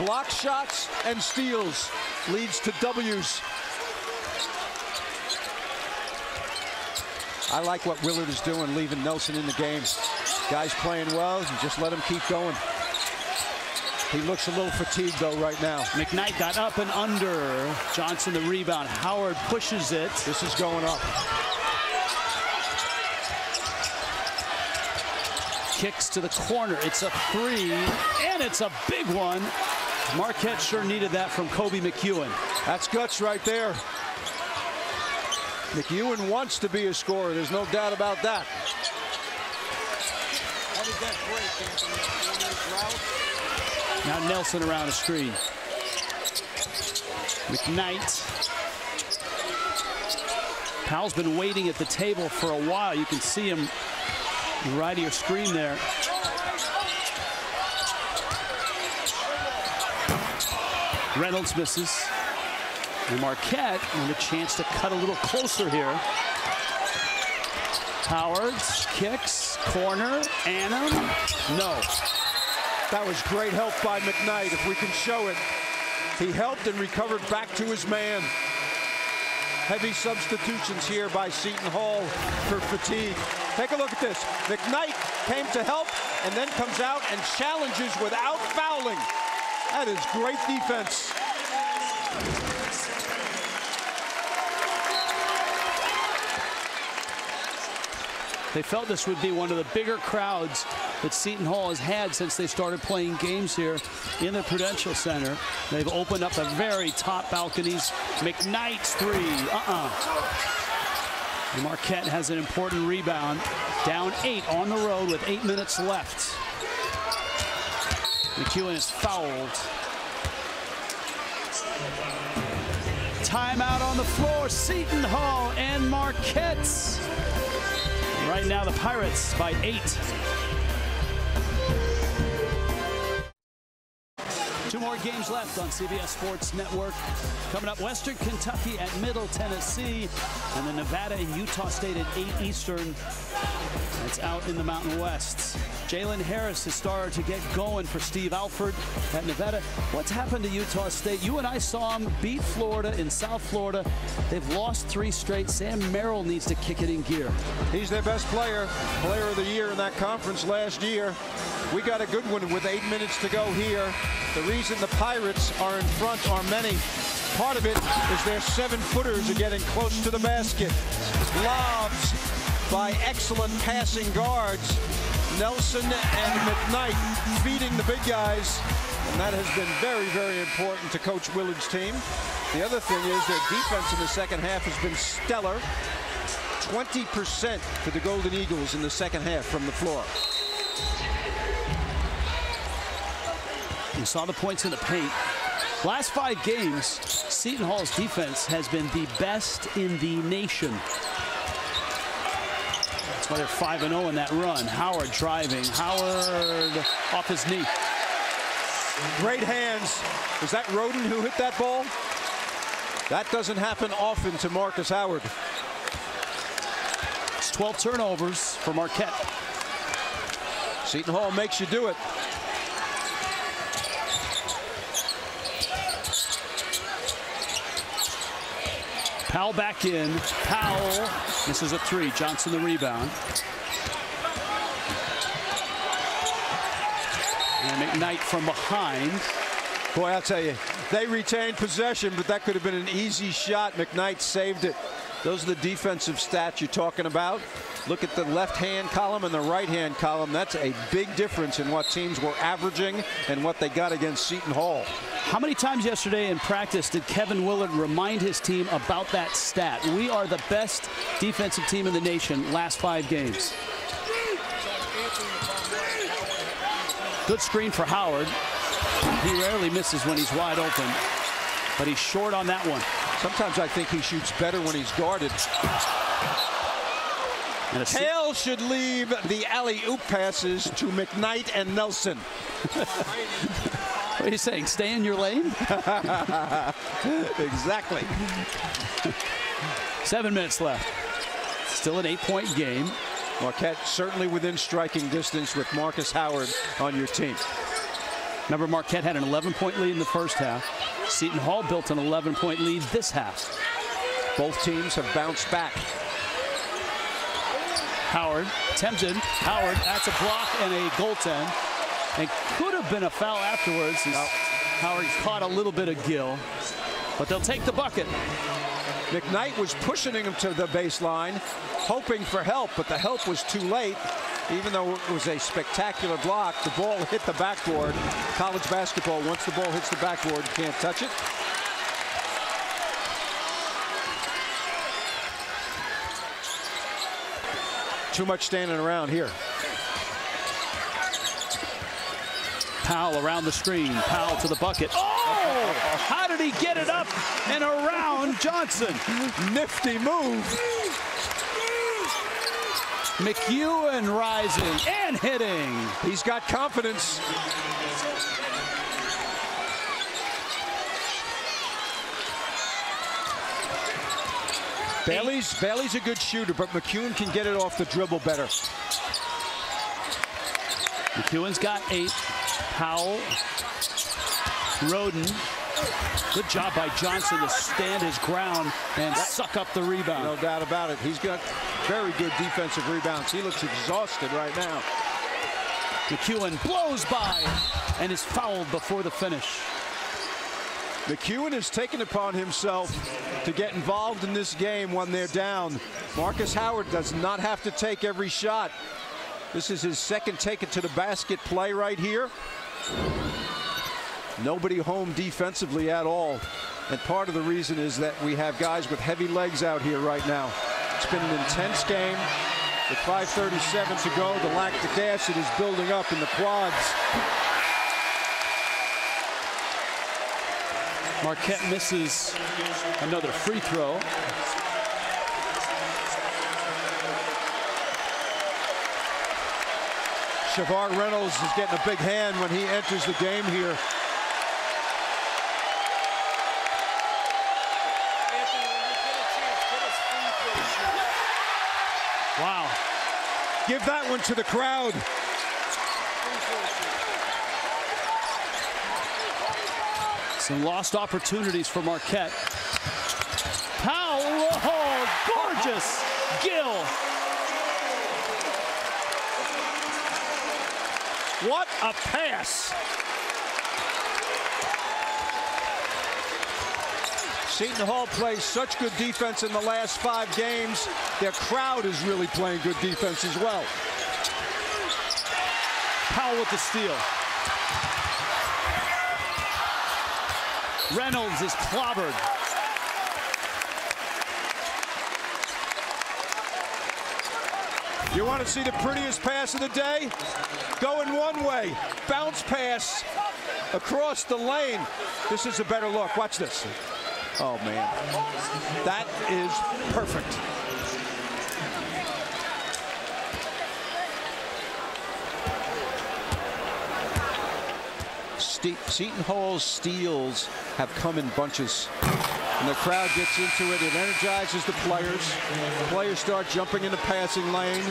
Block shots and steals leads to W's. I like what Willard is doing, leaving Nelson in the game. Guys playing well, and just let him keep going. He looks a little fatigued, though, right now. McKnight got up and under. Johnson the rebound. Howard pushes it. This is going up. Kicks to the corner. It's a 3, and it's a big one. Marquette sure needed that from Kobe McEwen. That's guts right there. McEwen wants to be a scorer. There's no doubt about that. How did that break, Anthony? Now Nelson around a screen. McKnight. Powell's been waiting at the table for a while. You can see him right of your screen there. Reynolds misses. And Marquette with a chance to cut a little closer here. Howard kicks, corner, Annam, no. That was great help by McKnight, if we can show it. He helped and recovered back to his man. Heavy substitutions here by Seton Hall for fatigue. Take a look at this. McKnight came to help and then comes out and challenges without fouling. That is great defense. They felt this would be one of the bigger crowds that Seton Hall has had since they started playing games here in the Prudential Center. They've opened up the very top balconies. McKnight's 3. And Marquette has an important rebound. Down 8 on the road with 8 minutes left. McEwen is fouled. Timeout on the floor. Seton Hall and Marquette. Right now, the Pirates by 8. Two more games left on CBS Sports Network. Coming up, Western Kentucky at Middle Tennessee, and then Nevada and Utah State at 8 Eastern. That's out in the Mountain West. Jalen Harris has started to get going for Steve Alford at Nevada. What's happened to Utah State? You and I saw them beat Florida in South Florida. They've lost 3 straight. Sam Merrill needs to kick it in gear. He's their best player of the year in that conference last year. We got a good one with 8 minutes to go here. The reason the Pirates are in front are many. Part of it is their 7-footers are getting close to the basket. Lobs by excellent passing guards. Nelson and McKnight feeding the big guys. And that has been very, very important to Coach Willard's team. The other thing is their defense in the second half has been stellar. 20% for the Golden Eagles in the second half from the floor. You saw the points in the paint. Last 5 games, Seton Hall's defense has been the best in the nation. That's why they're 5-0 in that run. Howard driving. Howard off his knee. Great hands. Was that Roden who hit that ball? That doesn't happen often to Marcus Howard. It's 12 turnovers for Marquette. Seton Hall makes you do it. Powell back in. Powell misses a 3. Johnson the rebound. And McKnight from behind. Boy, I'll tell you, they retained possession, but that could have been an easy shot. McKnight saved it. Those are the defensive stats you're talking about. Look at the left-hand column and the right-hand column. That's a big difference in what teams were averaging and what they got against Seton Hall. How many times yesterday in practice did Kevin Willard remind his team about that stat? We are the best defensive team in the nation last 5 games. Good screen for Howard. He rarely misses when he's wide open, but he's short on that one. Sometimes I think he shoots better when he's guarded. Hale should leave the alley-oop passes to McKnight and Nelson. What are you saying? Stay in your lane? Exactly. 7 minutes left. Still an 8-point game. Marquette certainly within striking distance with Marcus Howard on your team. Remember, Marquette had an 11-point lead in the first half. Seton Hall built an 11-point lead this half. Both teams have bounced back. Howard tempted. Howard, that's a block and a goaltend. And could have been a foul afterwards. Howard caught a little bit of gill, but they'll take the bucket. McKnight was pushing him to the baseline, hoping for help, but the help was too late. Even though it was a spectacular block, the ball hit the backboard. College basketball, once the ball hits the backboard, you can't touch it. Too much standing around here. Powell around the screen. Powell to the bucket. Oh! How did he get it up and around Johnson? Nifty move. McEwen rising and hitting. He's got confidence. Bailey's a good shooter, but McEwen can get it off the dribble better. McEwen's got 8. Powell. Roden. Good job by Johnson to stand his ground and suck up the rebound. No doubt about it. He's got very good defensive rebounds. He looks exhausted right now. McEwen blows by and is fouled before the finish. McEwen has taken upon himself to get involved in this game when they're down. Marcus Howard does not have to take every shot. This is his second take it to the basket play right here. Nobody home defensively at all. And part of the reason is that we have guys with heavy legs out here right now. It's been an intense game. With 5:37 to go, the lactic acid is building up in the quads. Marquette misses another free throw. Shavar Reynolds is getting a big hand when he enters the game here. Give that one to the crowd. Some lost opportunities for Marquette. Powell, oh, gorgeous. Gill. What a pass. Seton Hall plays such good defense in the last 5 games. Their crowd is really playing good defense as well. Powell with the steal. Reynolds is clobbered. You want to see the prettiest pass of the day? Going one way, bounce pass across the lane. This is a better look. Watch this. Oh, man. That is perfect. Seton Hall's steals have come in bunches. And the crowd gets into it. It energizes the players. The players start jumping in the passing lane,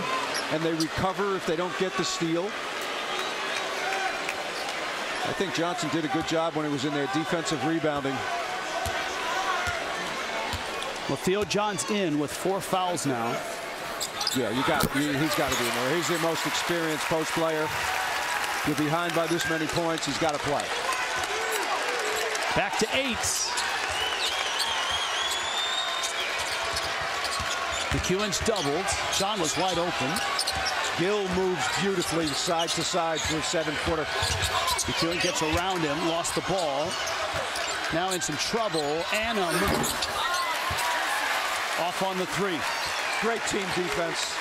and they recover if they don't get the steal. I think Johnson did a good job when he was in there defensive rebounding. Well, Theo John's in with 4 fouls now. Yeah, he's got to be in there. He's the most experienced post player. You're behind by this many points. He's got to play. Back to 8. McEwen's doubled. John was wide open. Gill moves beautifully side to side for a 7-footer. McEwen gets around him, lost the ball. Now in some trouble. Annam off on the 3. Great team defense.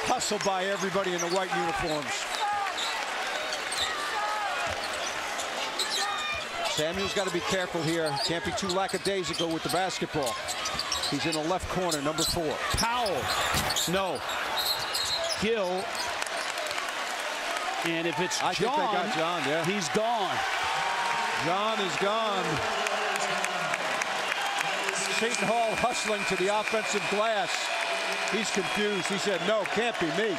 Hustle by everybody in the white uniforms. Samuel's got to be careful here. Can't be too lackadaisical with the basketball. He's in the left corner, number 4. Powell. No. Gill. And if it's John, I think they got John, yeah. He's gone. John is gone. Seton Hall hustling to the offensive glass. He's confused. He said, no, can't be me.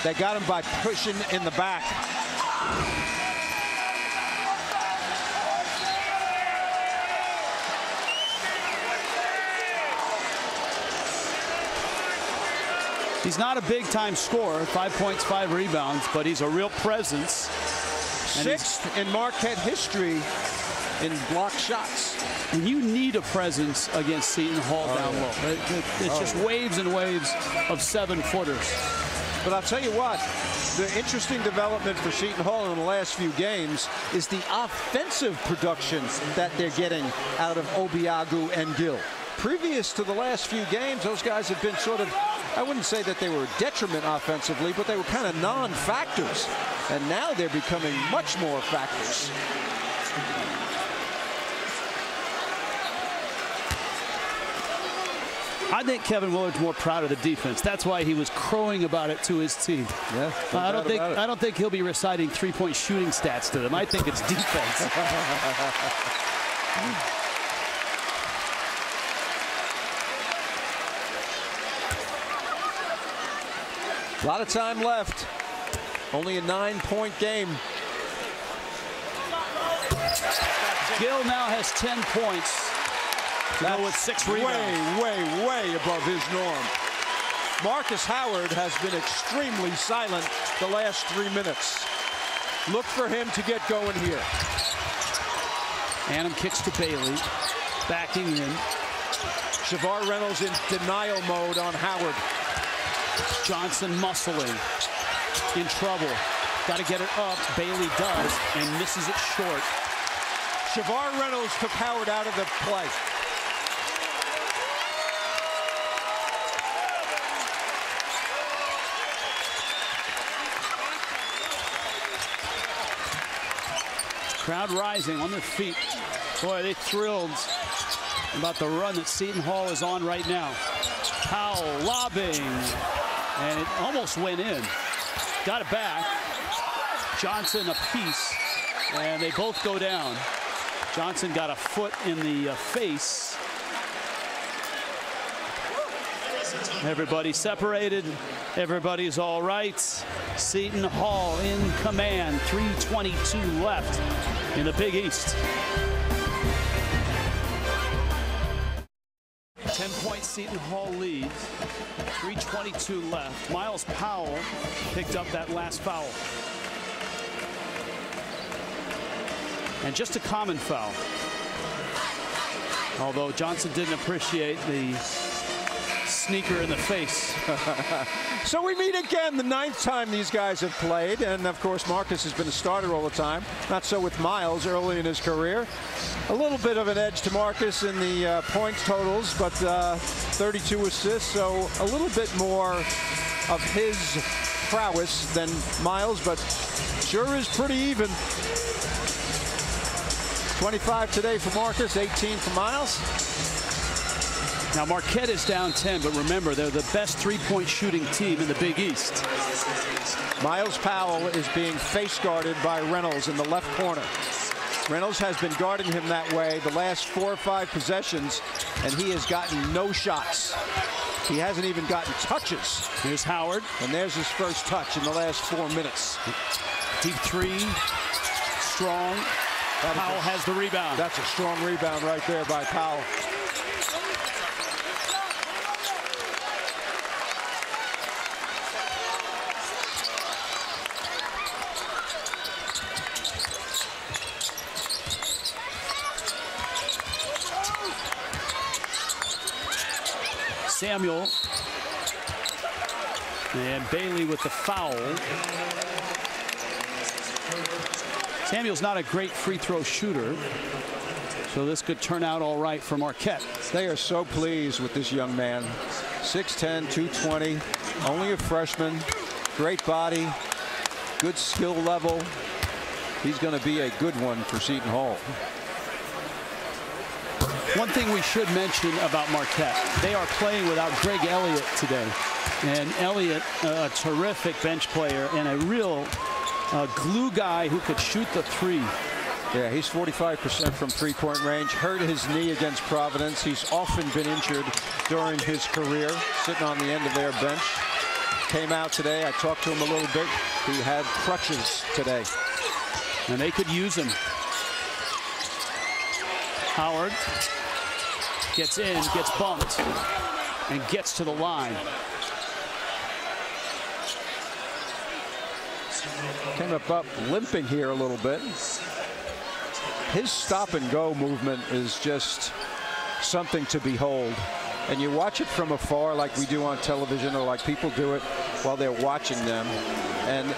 They got him by pushing in the back. He's not a big-time scorer, 5 points, 5 rebounds, but he's a real presence. And 6th in Marquette history in block shots. And you need a presence against Seton Hall down low. It's just waves and waves of 7-footers. But I'll tell you what, the interesting development for Seton Hall in the last few games is the offensive production that they're getting out of Obiagu and Gill. Previous to the last few games, those guys have been sort of, I wouldn't say that they were a detriment offensively, but they were kind of non-factors. And now they're becoming much more factors. I think Kevin Willard's more proud of the defense. That's why he was crowing about it to his team. Yeah, I don't think he'll be reciting 3-point shooting stats to them. I think it's defense. A lot of time left. Only a 9-point game. Gill now has 10 points. Now with 6 rebounds. Way above his norm. Marcus Howard has been extremely silent the last 3 minutes. Look for him to get going here. Annam kicks to Bailey. Backing in. Shavar Reynolds in denial mode on Howard. Johnson muscling. In trouble. Got to get it up. Bailey does and misses it short. Shavar Reynolds took Howard out of the play. Crowd rising on their feet. Boy, they thrilled about the run that Seton Hall is on right now. Powell lobbing, and it almost went in. Got it back. Johnson a piece. And they both go down. Johnson got a foot in the face. Everybody separated. Everybody's all right. Seton Hall in command. 3:22 left in the Big East. 10-point Seton Hall lead. 3:22 left. Miles Powell picked up that last foul. And just a common foul. Although Johnson didn't appreciate the sneaker in the face. So we meet again, the 9th time these guys have played, and of course Marcus has been a starter all the time. Not so with Miles early in his career. A little bit of an edge to Marcus in the points totals, but 32 assists, so a little bit more of his prowess than Miles, but sure is pretty even. 25 today for Marcus, 18 for Miles. Now Marquette is down 10, but remember, they're the best three-point shooting team in the Big East. Miles Powell is being face guarded by Reynolds in the left corner. Reynolds has been guarding him that way the last 4 or 5 possessions, and he has gotten no shots. He hasn't even gotten touches. Here's Howard. And there's his first touch in the last 4 minutes. Deep three, strong. Powell has the rebound. That's a strong rebound right there by Powell. Samuel and Bailey with the foul. Samuel's not a great free throw shooter, so this could turn out all right for Marquette. They are so pleased with this young man. 6'10", 220, only a freshman, great body, good skill level. He's going to be a good one for Seton Hall. One thing we should mention about Marquette, they are playing without Greg Elliott today. And Elliott, a terrific bench player and a real glue guy who could shoot the three. Yeah, he's 45% from three-point range. Hurt his knee against Providence. He's often been injured during his career, sitting on the end of their bench. Came out today. I talked to him a little bit. He had crutches today. And they could use him. Howard gets in, gets bumped, and gets to the line. Came up limping here a little bit. His stop and go movement is just something to behold. And you watch it from afar like we do on television, or like people do it while they're watching them. And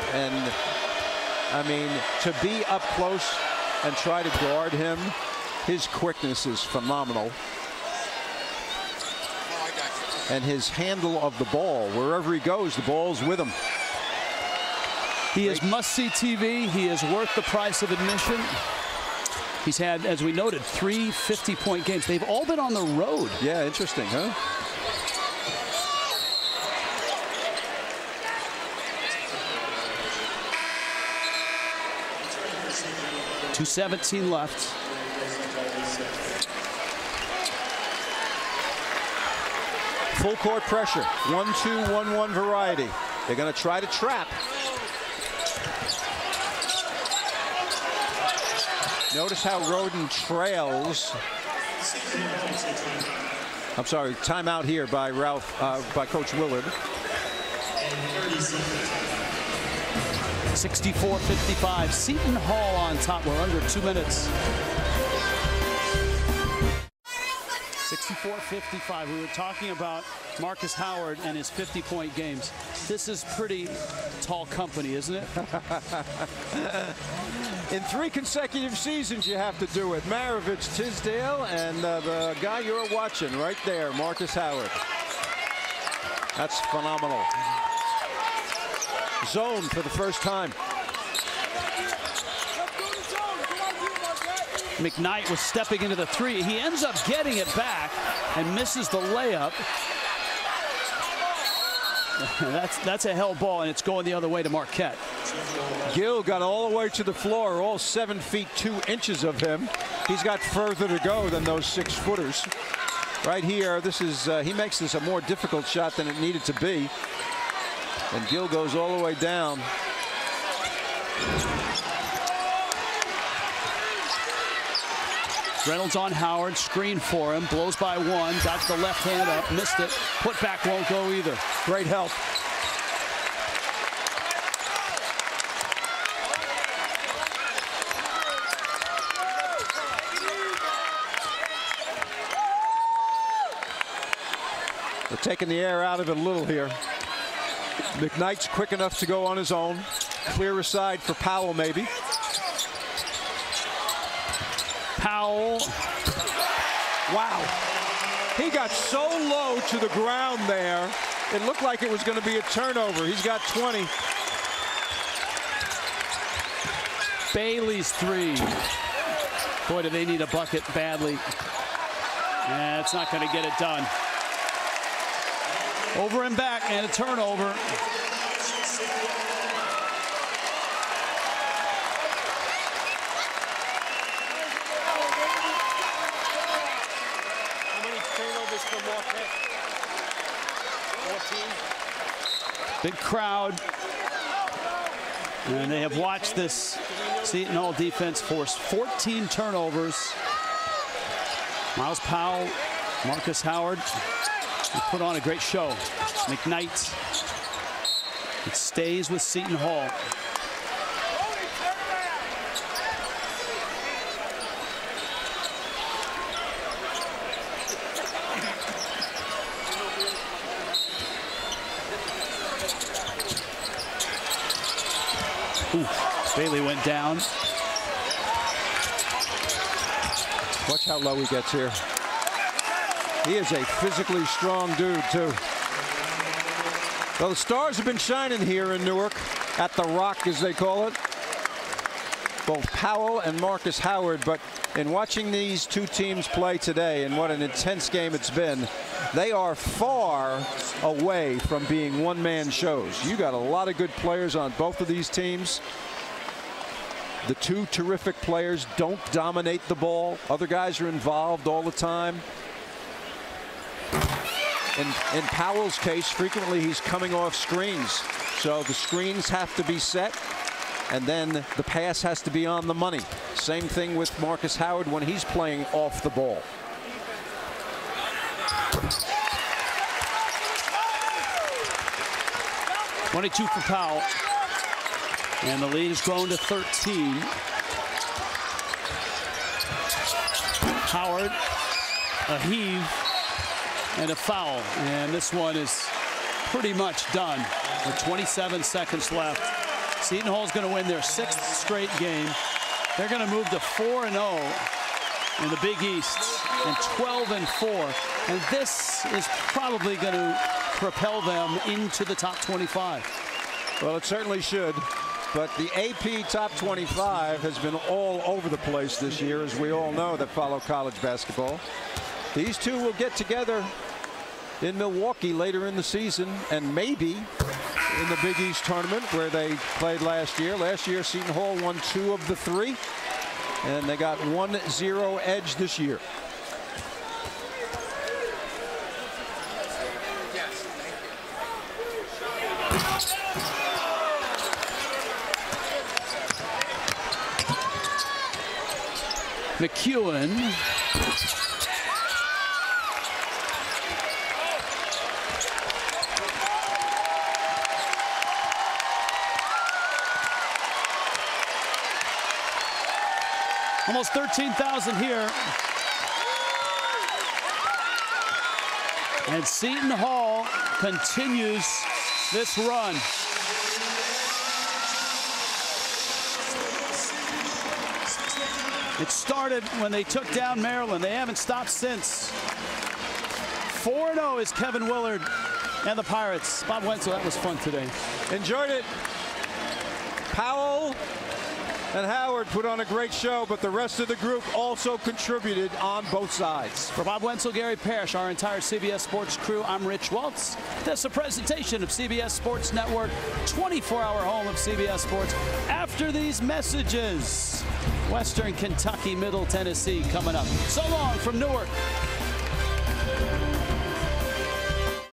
I mean, to be up close and try to guard him, his quickness is phenomenal. And his handle of the ball, wherever he goes, the ball's with him. He is must-see TV. He is worth the price of admission. He's had, as we noted, 3 50-point games. They've all been on the road. Yeah, interesting, huh? .217 left. Full court pressure. 1-2, 1-1 variety. They're going to try to trap. Notice how Roden trails. I'm sorry, timeout here by by Coach Willard. 64-55. Seton Hall on top. We're under 2 minutes. 64-55. We were talking about Marcus Howard and his 50-point games. This is pretty tall company, isn't it? In 3 consecutive seasons, you have to do it. Maravich, Tisdale, and the guy you're watching right there, Marcus Howard. That's phenomenal. Zone for the first time. McKnight was stepping into the three. He ends up getting it back and misses the layup. That's a held ball, and it's going the other way to Marquette. Gill got all the way to the floor, all 7 feet 2 inches of him. He's got further to go than those 6-footers. Right here, this is he makes this a more difficult shot than it needed to be. And Gill goes all the way down. Reynolds on Howard, screen for him, blows by one, got the left hand up, missed it. Put back won't go either. Great help. They're taking the air out of it a little here. McKnight's quick enough to go on his own. Clear aside for Powell, maybe. Powell. Wow. He got so low to the ground there, it looked like it was going to be a turnover. He's got 20. Bailey's three. Boy, do they need a bucket badly. And it's not going to get it done. Over and back, and a turnover. How many turnovers for Marquette? 14. Big crowd. And they have watched this Seton Hall defense force 14 turnovers. Miles Powell, Marcus Howard. They put on a great show. McKnight. It stays with Seton Hall. Ooh, Bailey went down. Watch how low he gets here. He is a physically strong dude, too. Well, the stars have been shining here in Newark, at the Rock, as they call it. Both Powell and Marcus Howard, but in watching these two teams play today, and what an intense game it's been, they are far away from being one-man shows. You got a lot of good players on both of these teams. The two terrific players don't dominate the ball. Other guys are involved all the time. In Powell's case, frequently he's coming off screens. So the screens have to be set, and then the pass has to be on the money. Same thing with Marcus Howard when he's playing off the ball. .22 for Powell. And the lead has grown to 13. Howard, a heave, and a foul. And this one is pretty much done with 27 seconds left. Seton Hall's going to win their 6th straight game. They're going to move to 4-0 in the Big East and 12-4. And this is probably going to propel them into the top 25. Well, it certainly should. But the AP top 25 has been all over the place this year, as we all know that follow college basketball. These two will get together in Milwaukee later in the season, and maybe in the Big East tournament where they played last year. Last year, Seton Hall won 2 of the 3, and they got 1-0 edge this year. McEwen. Almost 13,000 here. And Seton Hall continues this run. It started when they took down Maryland. They haven't stopped since. 4-0 is Kevin Willard and the Pirates. Bob Wenzel, that was fun today. Enjoyed it. Powell And Howard put on a great show, but the rest of the group also contributed on both sides. For Bob Wenzel, Gary Parrish, our entire CBS Sports crew, I'm Rich Waltz. That's a presentation of CBS Sports Network, 24-hour home of CBS Sports. After these messages, Western Kentucky, Middle Tennessee coming up. So long from Newark.